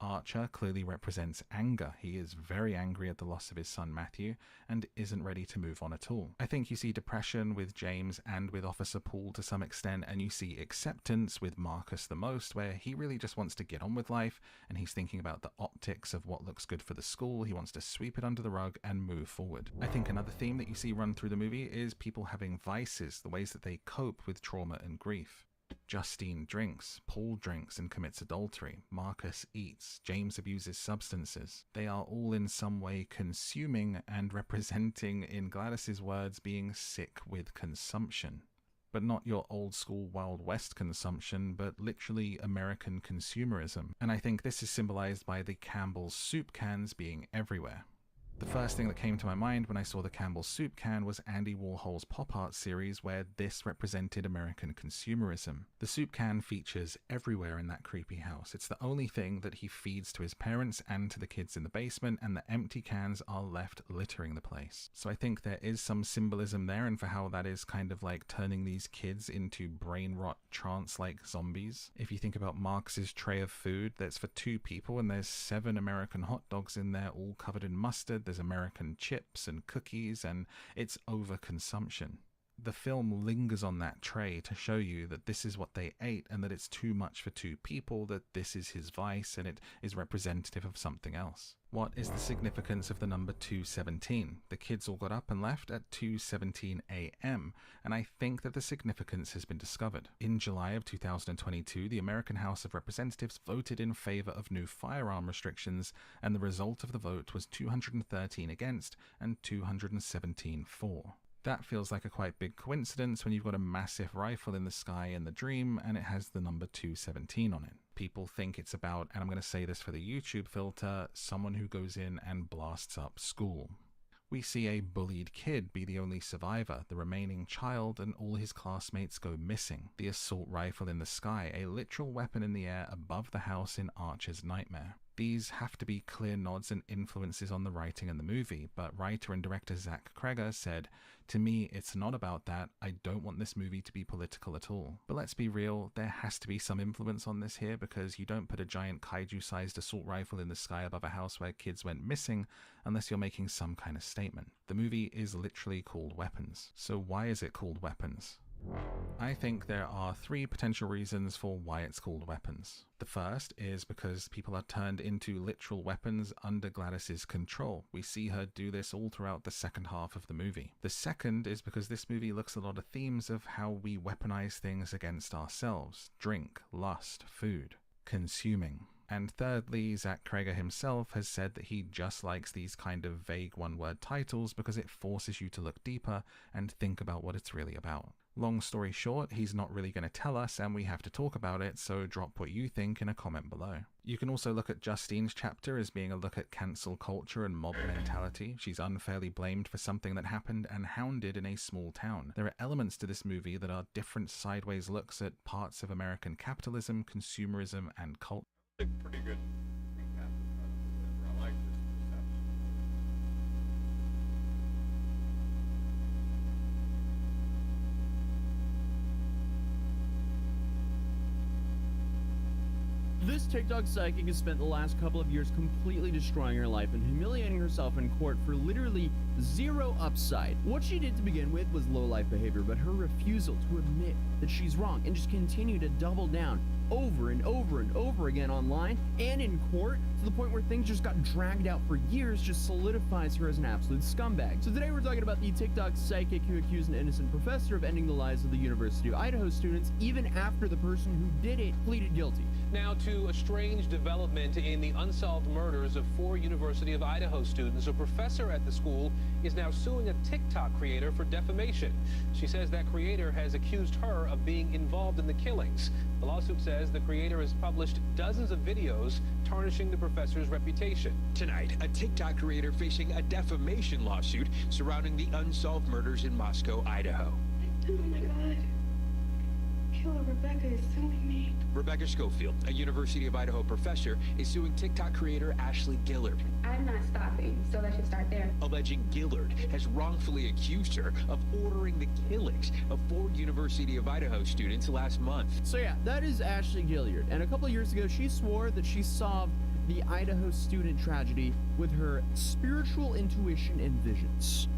[SPEAKER 2] Archer clearly represents anger. He is very angry at the loss of his son Matthew and isn't ready to move on at all. I think you see depression with James and with Officer Paul to some extent, and you see acceptance with Marcus the most, where he really just wants to get on with life and he's thinking about the optics of what looks good for the school. He wants to sweep it under the rug and move forward. I think another theme that you see run through the movie is people having vices, the ways that they cope with trauma and grief. Justine drinks, Paul drinks and commits adultery, Marcus eats, James abuses substances. They are all in some way consuming and representing, in Gladys's words, being sick with consumption. But not your old school Wild West consumption, but literally American consumerism. And I think this is symbolized by the Campbell's soup cans being everywhere. The first thing that came to my mind when I saw the Campbell's soup can was Andy Warhol's pop art series, where this represented American consumerism. The soup can features everywhere in that creepy house. It's the only thing that he feeds to his parents and to the kids in the basement, and the empty cans are left littering the place. So I think there is some symbolism there, and for how that is kind of like turning these kids into brain rot trance-like zombies. If you think about Marx's tray of food, that's for 2 people, and there's 7 American hot dogs in there, all covered in mustard. There's American chips and cookies, and it's overconsumption. The film lingers on that tray to show you that this is what they ate and that it's too much for 2 people, that this is his vice and it is representative of something else. What is the significance of the number 217? The kids all got up and left at 2:17 a.m., and I think that the significance has been discovered. In July of 2022, the American House of Representatives voted in favor of new firearm restrictions, and the result of the vote was 213 against and 217 for. That feels like a quite big coincidence when you've got a massive rifle in the sky in the dream and it has the number 217 on it. People think it's about, and I'm going to say this for the YouTube filter, someone who goes in and blasts up school. We see a bullied kid be the only survivor, the remaining child, and all his classmates go missing. The assault rifle in the sky, a literal weapon in the air above the house in Archer's nightmare. These have to be clear nods and influences on the writing in the movie, but writer and director Zach Kreger said, "To me, it's not about that. I don't want this movie to be political at all." But let's be real, there has to be some influence on this here, because you don't put a giant kaiju-sized assault rifle in the sky above a house where kids went missing unless you're making some kind of statement. The movie is literally called Weapons. So why is it called Weapons? I think there are 3 potential reasons for why it's called Weapons. The first is because people are turned into literal weapons under Gladys's control. We see her do this all throughout the second half of the movie. The second is because this movie looks at a lot of themes of how we weaponize things against ourselves. Drink, lust, food, consuming. And thirdly, Zach Kreger himself has said that he just likes these kind of vague one-word titles because it forces you to look deeper and think about what it's really about. Long story short, he's not really going to tell us and we have to talk about it, so drop what you think in a comment below. You can also look at Justine's chapter as being a look at cancel culture and mob mentality. She's unfairly blamed for something that happened and hounded in a small town. There are elements to this movie that are different sideways looks at parts of American capitalism, consumerism, and culture.
[SPEAKER 1] Pretty good recap. I like
[SPEAKER 3] this TikTok psychic has spent the last couple of years completely destroying her life and humiliating herself in court for literally zero upside. What she did to begin with was low-life behavior, but her refusal to admit that she's wrong and just continue to double down over and over and over again online and in court to the point where things just got dragged out for years just solidifies her as an absolute scumbag. So today we're talking about the TikTok psychic who accused an innocent professor of ending the lives of the University of Idaho students even after the person who did it pleaded guilty.
[SPEAKER 4] Now to a strange development in the unsolved murders of 4 University of Idaho students. A professor at the school is now suing a TikTok creator for defamation. She says that creator has accused her of being involved in the killings. The lawsuit says the creator has published dozens of videos tarnishing the professor's reputation.
[SPEAKER 5] Tonight, a TikTok creator facing a defamation lawsuit surrounding the unsolved murders in Moscow, Idaho.
[SPEAKER 6] Oh my God. Killer Rebecca is suing me.
[SPEAKER 5] Rebecca Schofield, a University of Idaho professor, is suing TikTok creator Ashley Gillard,
[SPEAKER 6] I'm not stopping, so let's just start there.
[SPEAKER 5] alleging Gillard has wrongfully accused her of ordering the killings of 4 University of Idaho students last month.
[SPEAKER 3] So yeah, that is Ashley Gilliard, and a couple of years ago she swore that she solved the Idaho student tragedy with her spiritual intuition and visions.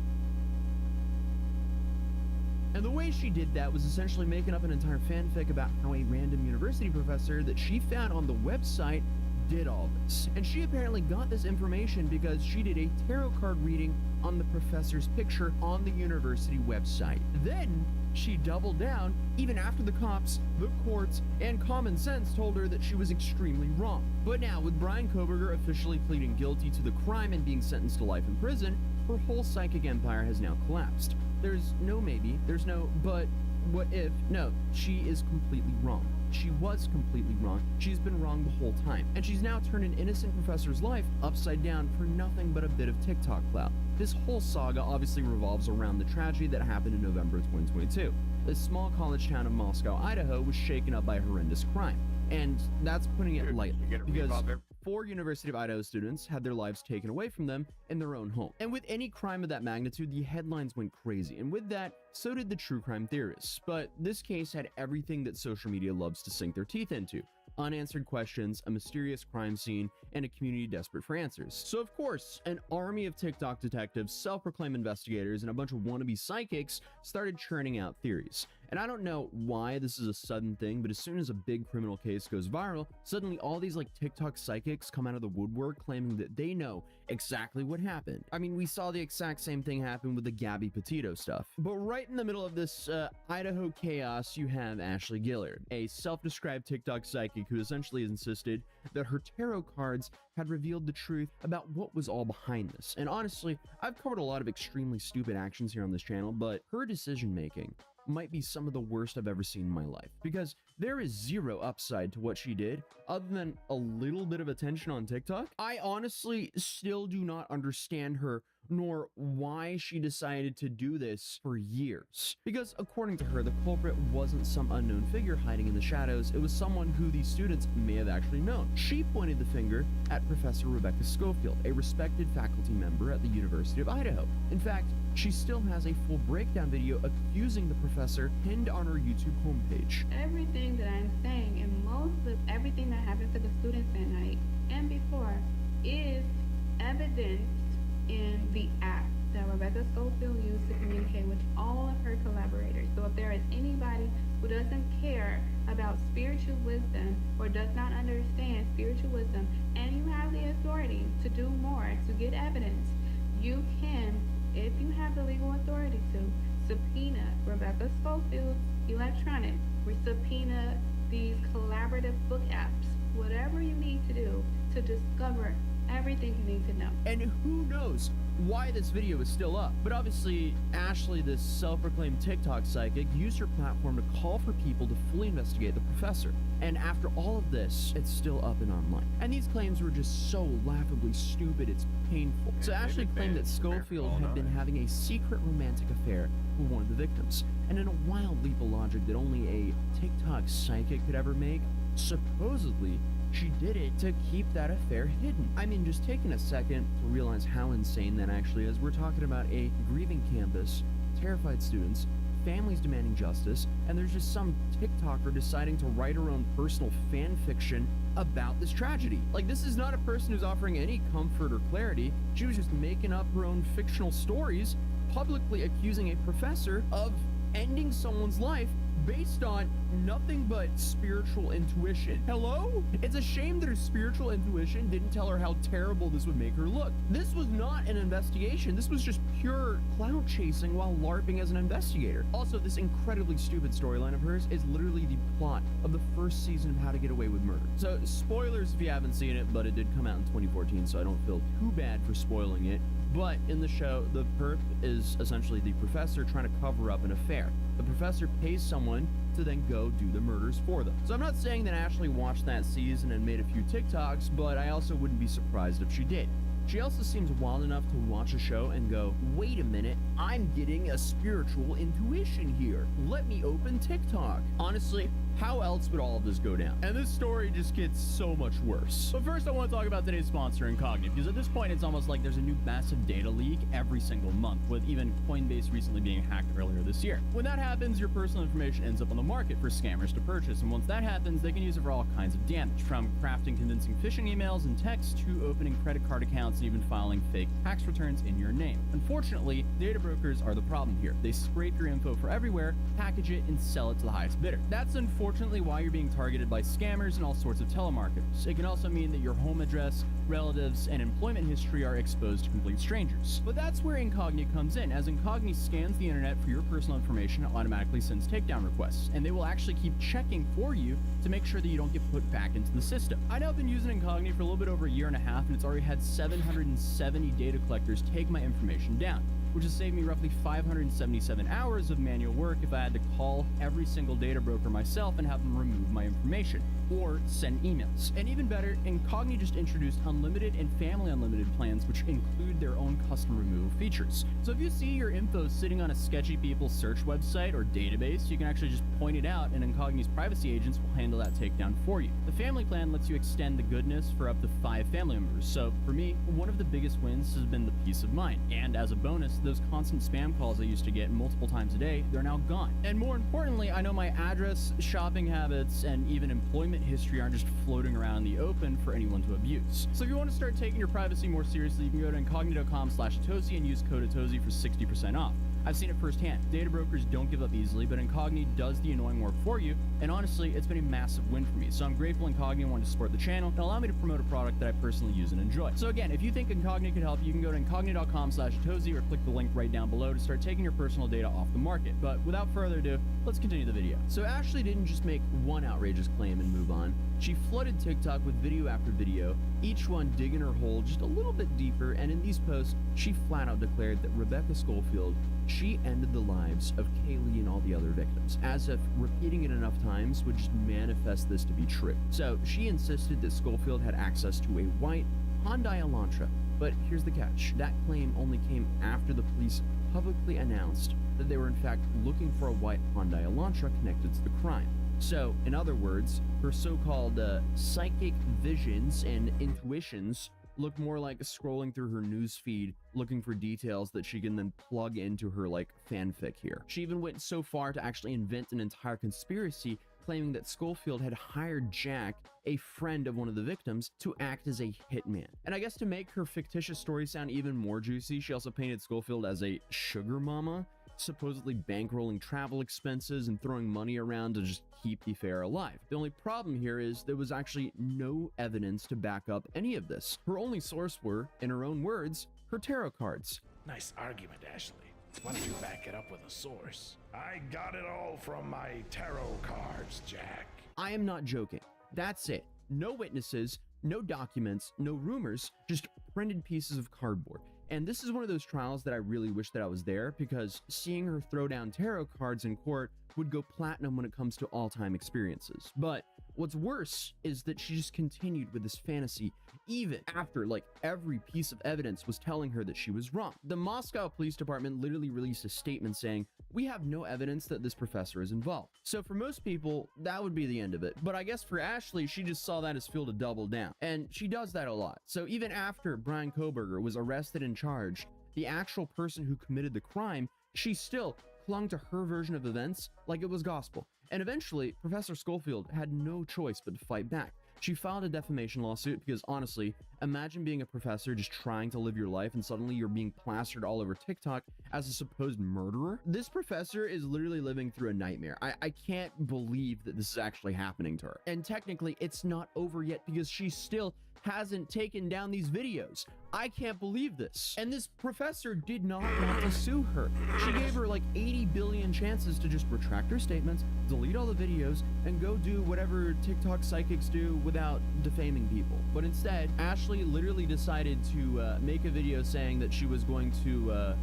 [SPEAKER 3] And the way she did that was essentially making up an entire fanfic about how a random university professor that she found on the website did all this. And she apparently got this information because she did a tarot card reading on the professor's picture on the university website. Then she doubled down even after the cops, the courts, and common sense told her that she was extremely wrong. But now, with Brian Koberger officially pleading guilty to the crime and being sentenced to life in prison, her whole psychic empire has now collapsed. There's no maybe, there's no but, what if? No, she is completely wrong. She was completely wrong. She's been wrong the whole time. And she's now turned an innocent professor's life upside down for nothing but a bit of TikTok clout. This whole saga obviously revolves around the tragedy that happened in November of 2022. This small college town of Moscow, Idaho was shaken up by a horrendous crime. And that's putting it lightly, because 4 University of Idaho students had their lives taken away from them in their own home. And with any crime of that magnitude, the headlines went crazy. And with that, so did the true crime theorists. But this case had everything that social media loves to sink their teeth into. Unanswered questions, a mysterious crime scene, and a community desperate for answers. So of course, an army of TikTok detectives, self-proclaimed investigators, and a bunch of wannabe psychics started churning out theories. And I don't know why this is a sudden thing, but as soon as a big criminal case goes viral, suddenly all these TikTok psychics come out of the woodwork claiming that they know exactly what happened. I mean, we saw the exact same thing happen with the Gabby Petito stuff. But right in the middle of this Idaho chaos, you have Ashley Gillard, a self-described TikTok psychic who essentially insisted that her tarot cards had revealed the truth about what was all behind this. And honestly, I've covered a lot of extremely stupid actions here on this channel, but her decision-making might be some of the worst I've ever seen in my life, because there is zero upside to what she did other than a little bit of attention on TikTok. I honestly still do not understand her, nor why she decided to do this for years. Because according to her, the culprit wasn't some unknown figure hiding in the shadows, it was someone who these students may have actually known. She pointed the finger at Professor Rebecca Schofield, a respected faculty member at the University of Idaho. In fact, she still has a full breakdown video accusing the professor pinned on her YouTube homepage.
[SPEAKER 6] Everything that I'm saying and most of everything that happened to the students that night and before is evidenced in the app that Rebecca Schofield used to communicate with all of her collaborators. So if there is anybody who doesn't care about spiritual wisdom or does not understand spiritual wisdom, and you have the authority to do more, to get evidence, you can, if you have the legal authority to, subpoena Rebecca Schofield's electronics, or subpoena these collaborative book apps, whatever you need to do to discover everything you need to know.
[SPEAKER 3] And who knows why this video is still up. But obviously, Ashley, this self-proclaimed TikTok psychic, used her platform to call for people to fully investigate the professor. And after all of this, it's still up and online. And these claims were just so laughably stupid, it's painful. So Ashley claimed that Schofield had been having a secret romantic affair with one of the victims. And in a wild leap of logic that only a TikTok psychic could ever make, supposedly, she did it to keep that affair hidden. I mean, just taking a second to realize how insane that actually is. We're talking about a grieving campus, terrified students, families demanding justice, and there's just some TikToker deciding to write her own personal fan fiction about this tragedy. Like, this is not a person who's offering any comfort or clarity. She was just making up her own fictional stories, publicly accusing a professor of ending someone's life based on nothing but spiritual intuition. Hello? It's a shame that her spiritual intuition didn't tell her how terrible this would make her look. This was not an investigation. This was just pure clout chasing while LARPing as an investigator. Also, this incredibly stupid storyline of hers is literally the plot of the first season of How to Get Away with Murder. So, spoilers if you haven't seen it, but it did come out in 2014, so I don't feel too bad for spoiling it. But in the show, the perp is essentially the professor trying to cover up an affair. The professor pays someone to then go do the murders for them. So I'm not saying that Ashley watched that season and made a few TikToks, but I also wouldn't be surprised if she did. She also seems wild enough to watch a show and go, wait a minute, I'm getting a spiritual intuition here. Let me open TikTok. Honestly, how else would all of this go down? And this story just gets so much worse. But first, I want to talk about today's sponsor, Incogni, because at this point, it's almost like there's a new massive data leak every single month, with even Coinbase recently being hacked earlier this year. When that happens, your personal information ends up on the market for scammers to purchase, and once that happens, they can use it for all kinds of damage, from crafting convincing phishing emails and texts to opening credit card accounts and even filing fake tax returns in your name. Unfortunately, data brokers are the problem here. They scrape your info for everywhere, package it, and sell it to the highest bidder. That's unfortunately why you're being targeted by scammers and all sorts of telemarketers. It can also mean that your home address, relatives, and employment history are exposed to complete strangers. But that's where Incogni comes in, as Incogni scans the internet for your personal information and automatically sends takedown requests, and they will actually keep checking for you to make sure that you don't get put back into the system. I know I've been using Incogni for a little bit over a year and a half, and it's already had 770 data collectors take my information down, which has saved me roughly 577 hours of manual work if I had to call every single data broker myself and have them remove my information, or send emails. And even better, Incogni just introduced unlimited and family unlimited plans, which include their own custom removal features. So if you see your info sitting on a sketchy people's search website or database, you can actually just point it out, and Incogni's privacy agents will handle that takedown for you. The family plan lets you extend the goodness for up to 5 family members. So for me, one of the biggest wins has been the peace of mind. And as a bonus, those constant spam calls I used to get multiple times a day, they're now gone. And more importantly, I know my address, shopping habits, and even employment history aren't just floating around in the open for anyone to abuse. So if you want to start taking your privacy more seriously, you can go to incogni.com/Atozy and use code Atozy for 60% off. I've seen it firsthand. Data brokers don't give up easily, but Incogni does the annoying work for you, and honestly, it's been a massive win for me. So I'm grateful Incogni wanted to support the channel and allow me to promote a product that I personally use and enjoy. So again, if you think Incogni could help, you can go to incogni.com/Atozy or click the link right down below to start taking your personal data off the market. But without further ado, let's continue the video. So Ashley didn't just make one outrageous claim and move on. She flooded TikTok with video after video, each one digging her hole just a little bit deeper, and in these posts, she flat out declared that Rebecca Schofield, she ended the lives of Kaylee and all the other victims, as if repeating it enough times would just manifest this to be true. So she insisted that Schofield had access to a white Hyundai Elantra, but here's the catch. That claim only came after the police publicly announced that they were in fact looking for a white Hyundai Elantra connected to the crime. So, in other words, her so-called psychic visions and intuitions look more like scrolling through her news feed looking for details that she can then plug into her like fanfic here. She even went so far to actually invent an entire conspiracy claiming that Schofield had hired Jack, a friend of one of the victims, to act as a hitman. And I guess to make her fictitious story sound even more juicy, she also painted Schofield as a sugar mama, supposedly bankrolling travel expenses and throwing money around to just keep the affair alive. The only problem here is there was actually no evidence to back up any of this. Her only source were, in her own words, her tarot cards.
[SPEAKER 7] Nice argument, Ashley. Why don't you back it up with a source? I got it all from my tarot cards, Jack.
[SPEAKER 3] I am not joking. That's it. No witnesses, no documents, no rumors, just printed pieces of cardboard. And this is one of those trials that I really wish that I was there, because seeing her throw down tarot cards in court would go platinum when it comes to all-time experiences. But what's worse is that she just continued with this fantasy even after like every piece of evidence was telling her that she was wrong. The Moscow Police Department literally released a statement saying, "We have no evidence that this professor is involved." So for most people, that would be the end of it. But I guess for Ashley, she just saw that as fuel to double down. And she does that a lot. So even after Brian Koberger was arrested and charged, the actual person who committed the crime, she still clung to her version of events like it was gospel. And eventually, Professor Schofield had no choice but to fight back. She filed a defamation lawsuit because honestly, imagine being a professor just trying to live your life and suddenly you're being plastered all over TikTok as a supposed murderer. This professor is literally living through a nightmare. I can't believe that this is actually happening to her. And technically, it's not over yet because she still hasn't taken down these videos. I can't believe this. And this professor did not want to sue her. She gave her like 80 billion chances to just retract her statements, delete all the videos, and go do whatever TikTok psychics do without defaming people. But instead, Ashley literally decided to make a video saying that she was going to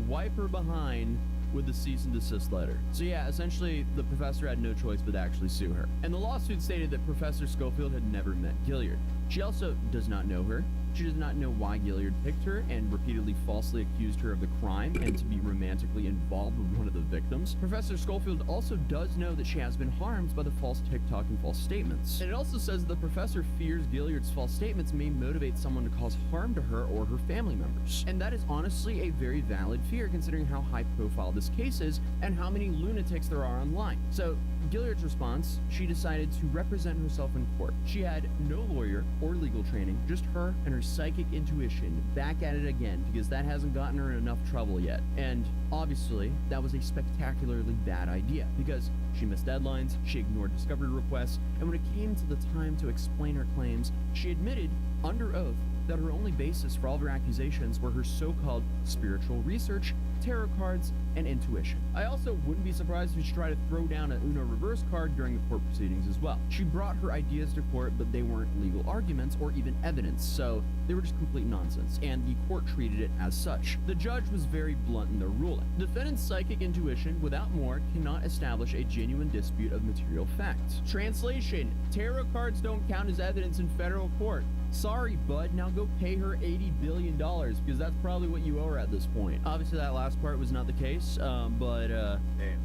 [SPEAKER 3] wipe her behind with the cease and desist letter. So yeah, essentially the professor had no choice but to actually sue her. And the lawsuit stated that Professor Schofield had never met Gilliard. She also does not know her. She does not know why Gilliard picked her and repeatedly falsely accused her of the crime and to be romantically involved with one of the victims. Professor Schofield also does know that she has been harmed by the false TikTok and false statements. And it also says the professor fears Gilliard's false statements may motivate someone to cause harm to her or her family members. And that is honestly a very valid fear considering how high profile this case is and how many lunatics there are online. So Gilliard's response, she decided to represent herself in court. She had no lawyer or legal training, just her and her psychic intuition back at it again because that hasn't gotten her in enough trouble yet. And obviously, that was a spectacularly bad idea because she missed deadlines, she ignored discovery requests, and when it came to the time to explain her claims, she admitted under oath that her only basis for all of her accusations were her so-called spiritual research, tarot cards, and intuition. I also wouldn't be surprised if she tried to throw down an Uno reverse card during the court proceedings as well. She brought her ideas to court, but they weren't legal arguments or even evidence, so they were just complete nonsense, and the court treated it as such. The judge was very blunt in their ruling. Defendant's psychic intuition, without more, cannot establish a genuine dispute of material facts. Translation: tarot cards don't count as evidence in federal court. Sorry, bud, now go pay her $80 billion because that's probably what you owe her at this point. Obviously, that last part was not the case, but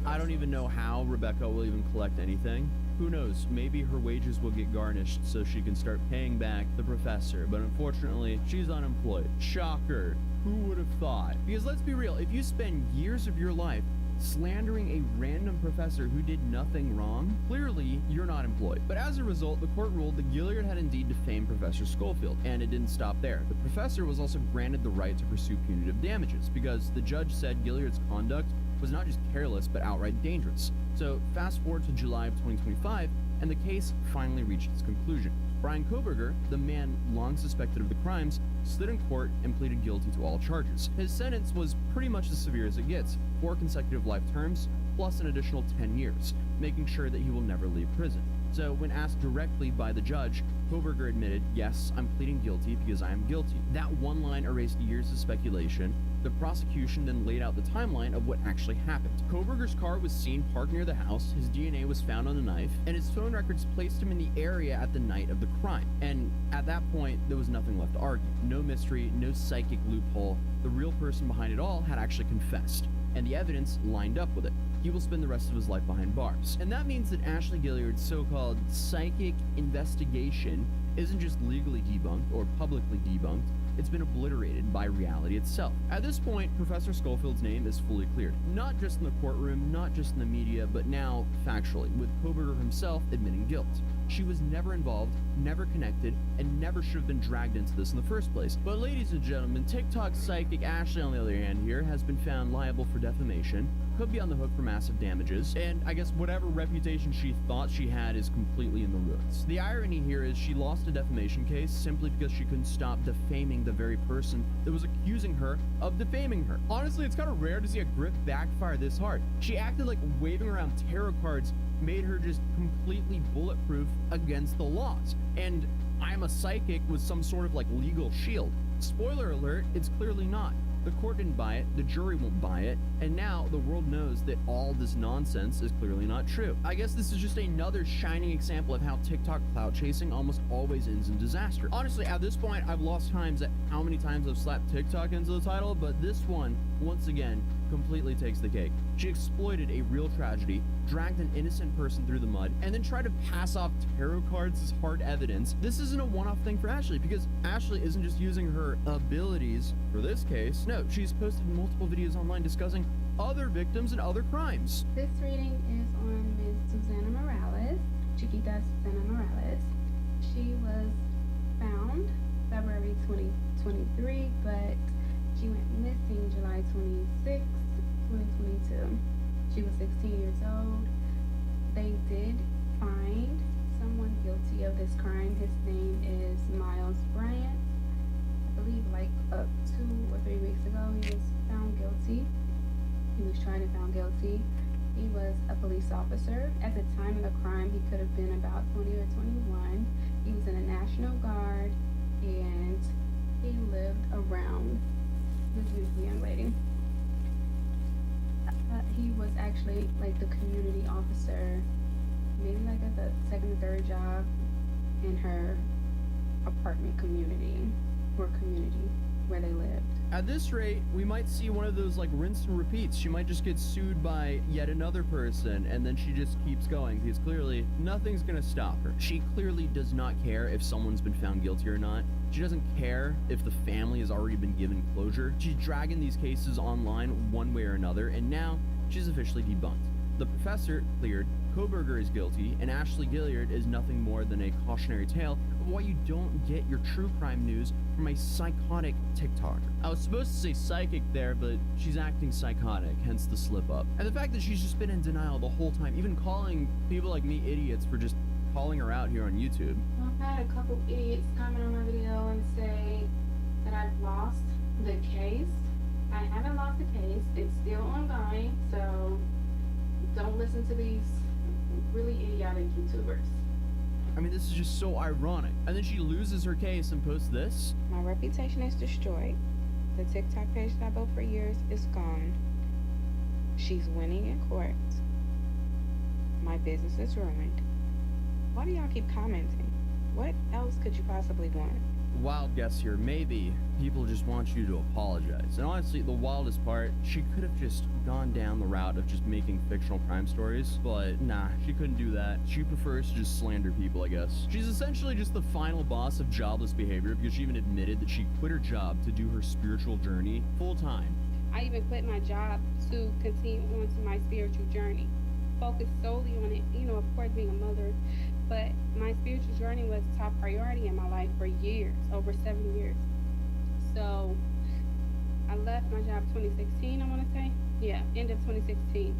[SPEAKER 3] I don't even know how Rebecca will even collect anything. Who knows, maybe her wages will get garnished so she can start paying back the professor, but unfortunately, she's unemployed. Shocker. Who would have thought? Because let's be real, if you spend years of your life slandering a random professor who did nothing wrong, clearly you're not employed. But as a result, the court ruled that Gilliard had indeed defamed Professor Schofield, and it didn't stop there. The professor was also granted the right to pursue punitive damages because the judge said Gilliard's conduct was not just careless but outright dangerous. So fast forward to July of 2025, and the case finally reached its conclusion. Brian Koberger, the man long suspected of the crimes, stood in court and pleaded guilty to all charges. His sentence was pretty much as severe as it gets, 4 consecutive life terms, plus an additional 10 years, making sure that he will never leave prison. So when asked directly by the judge, Koberger admitted, yes, I'm pleading guilty because I am guilty. That one line erased years of speculation. The prosecution then laid out the timeline of what actually happened. Koberger's car was seen parked near the house, his DNA was found on the knife, and his phone records placed him in the area at the night of the crime. And at that point, there was nothing left to argue. No mystery, no psychic loophole. The real person behind it all had actually confessed, and the evidence lined up with it. He will spend the rest of his life behind bars. And that means that Ashley Gilliard's so-called psychic investigation isn't just legally debunked or publicly debunked, it's been obliterated by reality itself. At this point, Professor Schofield's name is fully cleared. Not just in the courtroom, not just in the media, but now factually, with Koberger himself admitting guilt. She was never involved, never connected, and never should have been dragged into this in the first place. But ladies and gentlemen, TikTok psychic Ashley, on the other hand here, has been found liable for defamation, could be on the hook for massive damages, and I guess whatever reputation she thought she had is completely in the ruins. The irony here is she lost a defamation case simply because she couldn't stop defaming the very person that was accusing her of defaming her. Honestly, it's kind of rare to see a grip backfire this hard. She acted like waving around tarot cards made her just completely bulletproof against the laws. And I'm a psychic with some sort of like legal shield. Spoiler alert, it's clearly not. The court didn't buy it, the jury won't buy it, and now the world knows that all this nonsense is clearly not true. I guess this is just another shining example of how TikTok clout chasing almost always ends in disaster. Honestly, at this point, I've lost times at how many times I've slapped TikTok into the title, but this one, once again, completely takes the cake. She exploited a real tragedy, dragged an innocent person through the mud, and then tried to pass off tarot cards as hard evidence. This isn't a one-off thing for Ashley, because Ashley isn't just using her abilities for this case. No, she's posted multiple videos online discussing other victims and other crimes.
[SPEAKER 6] This reading is on Ms. Susana Morales, Chiquita Susana Morales. She was found February 2023, but she went missing July 26, 2022. She was 16 years old. They did find someone guilty of this crime. His name is Miles Bryant. I believe like 2 or 3 weeks ago he was found guilty. He was tried and found guilty. He was a police officer. At the time of the crime, he could have been about 20 or 21. He was in the National Guard, and he lived around this beautiful young lady. He was actually like the community officer, maybe like at the second or third job in her apartment community or community where they lived.
[SPEAKER 3] At this rate, we might see one of those like rinse and repeats. She might just get sued by yet another person, and then she just keeps going because clearly nothing's gonna stop her. She clearly does not care if someone's been found guilty or not. She doesn't care if the family has already been given closure. She's dragging these cases online one way or another, and now she's officially debunked. The professor cleared, Koberger is guilty, and Ashley Gilliard is nothing more than a cautionary tale of why you don't get your true crime news from a psychotic TikToker. I was supposed to say psychic there, but she's acting psychotic, hence the slip up. And the fact that she's just been in denial the whole time, even calling people like me idiots for just calling her out here on YouTube.
[SPEAKER 6] I've had a couple idiots comment on my video and say that I've lost the case. I haven't lost the case. It's still ongoing, so don't listen to these really idiotic YouTubers.
[SPEAKER 3] I mean, this is just so ironic. And then she loses her case and posts this.
[SPEAKER 6] My reputation is destroyed. The TikTok page that I built for years is gone. She's winning in court. My business is ruined. Why do y'all keep commenting? What else could you possibly want?
[SPEAKER 3] Wild guess here, maybe people just want you to apologize. And honestly, the wildest part, she could have just gone down the route of just making fictional crime stories, but nah, she couldn't do that. She prefers to just slander people, I guess. She's essentially just the final boss of jobless behavior because she even admitted that she quit her job to do her spiritual journey full time.
[SPEAKER 6] I even quit my job to continue on to my spiritual journey. Focus solely on it, of course, being a mother. But my spiritual journey was top priority in my life for years, over 7 years. So I left my job 2016, I want to say. Yeah, end of 2016.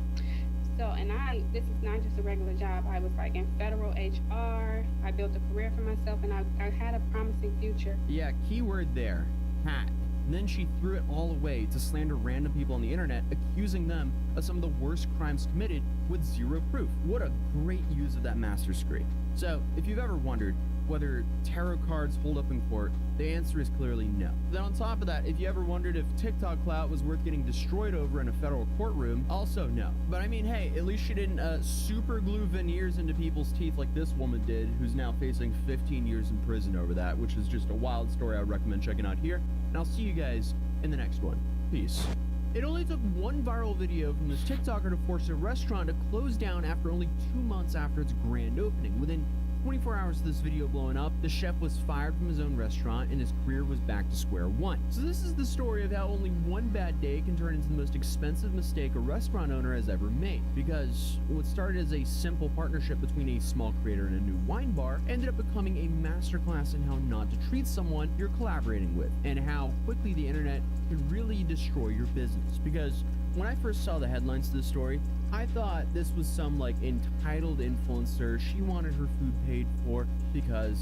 [SPEAKER 6] So, and this is not just a regular job. I was like in federal HR. I built a career for myself, and I had a promising future.
[SPEAKER 3] Yeah, keyword there, had. And then she threw it all away to slander random people on the internet, accusing them of some of the worst crimes committed with zero proof. What a great use of that master's degree. So, if you've ever wondered whether tarot cards hold up in court, the answer is clearly no. Then on top of that, if you ever wondered if TikTok clout was worth getting destroyed over in a federal courtroom, also no. But I mean, hey, at least she didn't super glue veneers into people's teeth like this woman did, who's now facing 15 years in prison over that, which is just a wild story I would recommend checking out here. And I'll see you guys in the next one. Peace. It only took one viral video from this TikToker to force a restaurant to close down after only 2 months after its grand opening. Within 24 hours of this video blowing up, the chef was fired from his own restaurant and his career was back to square one. So this is the story of how only one bad day can turn into the most expensive mistake a restaurant owner has ever made. Because what started as a simple partnership between a small creator and a new wine bar ended up becoming a masterclass in how not to treat someone you're collaborating with, and how quickly the internet can really destroy your business. Because when I first saw the headlines to this story, I thought this was some like entitled influencer. She wanted her food paid for because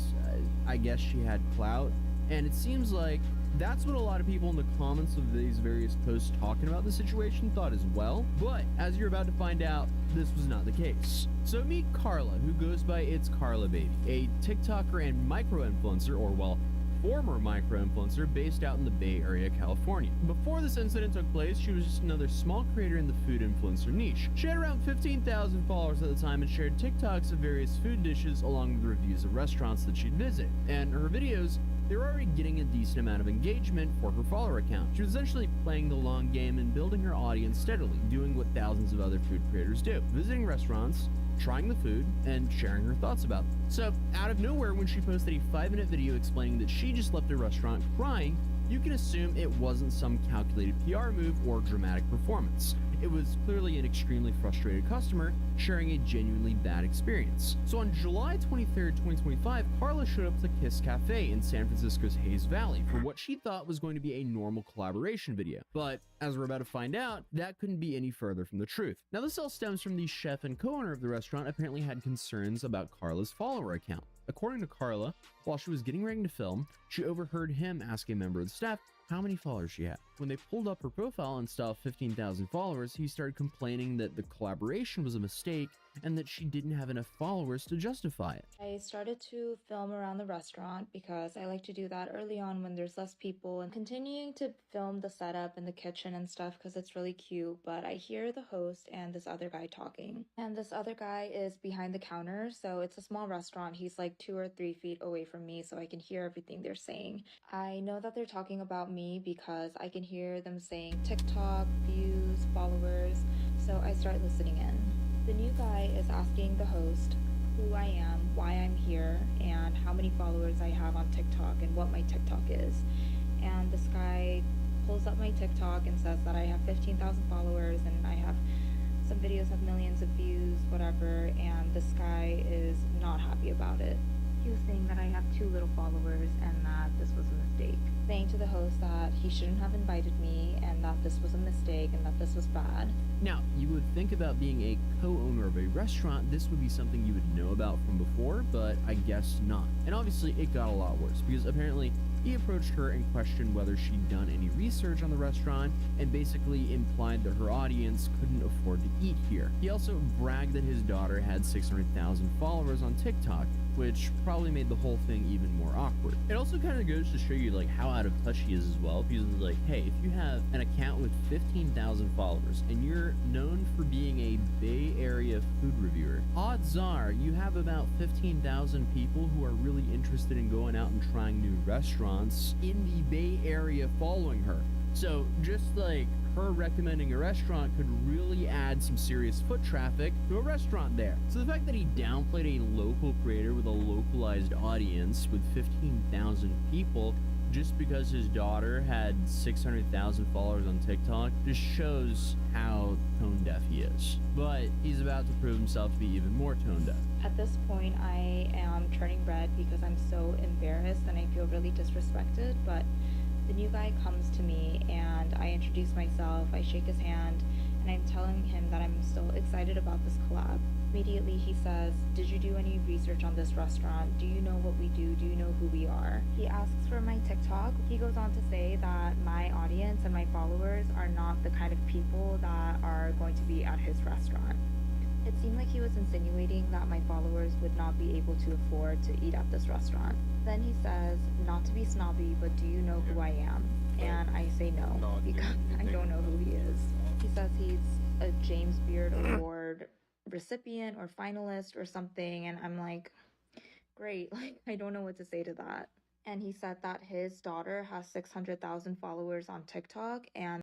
[SPEAKER 3] I guess she had clout. And it seems like that's what a lot of people in the comments of these various posts talking about the situation thought as well. But as you're about to find out, this was not the case. So meet Carla, who goes by It's Carla Baby, a TikToker and micro-influencer, or well, former micro-influencer based out in the Bay Area, California. Before this incident took place, she was just another small creator in the food influencer niche. She had around 15,000 followers at the time and shared TikToks of various food dishes along with reviews of restaurants that she'd visit. And her videos, they were already getting a decent amount of engagement for her follower account. She was essentially playing the long game and building her audience steadily, doing what thousands of other food creators do, visiting restaurants, trying the food, and sharing her thoughts about them. So, out of nowhere, when she posted a 5-minute video explaining that she just left a restaurant crying you can assume it wasn't some calculated PR move or dramatic performance. It was clearly an extremely frustrated customer sharing a genuinely bad experience. So on July 23rd, 2025, Carla showed up to Kiss Cafe in San Francisco's Hayes Valley for what she thought was going to be a normal collaboration video. But as we're about to find out, that couldn't be any further from the truth. Now this all stems from the chef and co-owner of the restaurant apparently had concerns about Carla's follower account. According to Carla, while she was getting ready to film, she overheard him ask a member of the staff how many followers she had. When they pulled up her profile and saw 15,000 followers, he started complaining that the collaboration was a mistake and that she didn't have enough followers to justify it.
[SPEAKER 8] I started to film around the restaurant because I like to do that early on when there's less people, and continuing to film the setup in the kitchen and stuff because it's really cute. But I hear the host and this other guy talking, and this other guy is behind the counter, so it's a small restaurant. He's like 2 or 3 feet away from me, so I can hear everything they're saying. I know that they're talking about me because I can hear them saying TikTok, views, followers, so I start listening in. The new guy is asking the host who I am, why I'm here, and how many followers I have on TikTok and what my TikTok is. And this guy pulls up my TikTok and says that I have 15,000 followers and I have some videos have millions of views, whatever, and this guy is not happy about it. He was saying that I have too little followers and that this was a mistake. Saying to the host that he shouldn't have invited me and that this was a mistake and that this was bad.
[SPEAKER 3] Now, you would think about being a co-owner of a restaurant, this would be something you would know about from before, but I guess not. And obviously, it got a lot worse, because apparently, he approached her and questioned whether she'd done any research on the restaurant and basically implied that her audience couldn't afford to eat here. He also bragged that his daughter had 600,000 followers on TikTok, which probably made the whole thing even more awkward. It also kind of goes to show you like how out of touch he is as well, because it's like, hey, if you have an account with 15,000 followers and you're known for being a Bay Area food reviewer, odds are you have about 15,000 people who are really interested in going out and trying new restaurants in the Bay Area following her. So just like her recommending a restaurant could really add some serious foot traffic to a restaurant there. So the fact that he downplayed a local creator with a localized audience with 15,000 people just because his daughter had 600,000 followers on TikTok just shows how tone deaf he is. But he's about to prove himself to be even more tone deaf.
[SPEAKER 8] At this point, I am turning red because I'm so embarrassed and I feel really disrespected, but the new guy comes to me and I introduce myself, I shake his hand, and I'm telling him that I'm still excited about this collab. Immediately he says, did you do any research on this restaurant? Do you know what we do? Do you know who we are? He asks for my TikTok. He goes on to say that my audience and my followers are not the kind of people that are going to be at his restaurant. It seemed like he was insinuating that my followers would not be able to afford to eat at this restaurant. Then he says, not to be snobby, but do you know who I am? And I say no, because I don't know who he is. He says he's a James Beard Award recipient or finalist or something, and I'm like, great, like I don't know what to say to that. And he said that his daughter has 600,000 followers on TikTok and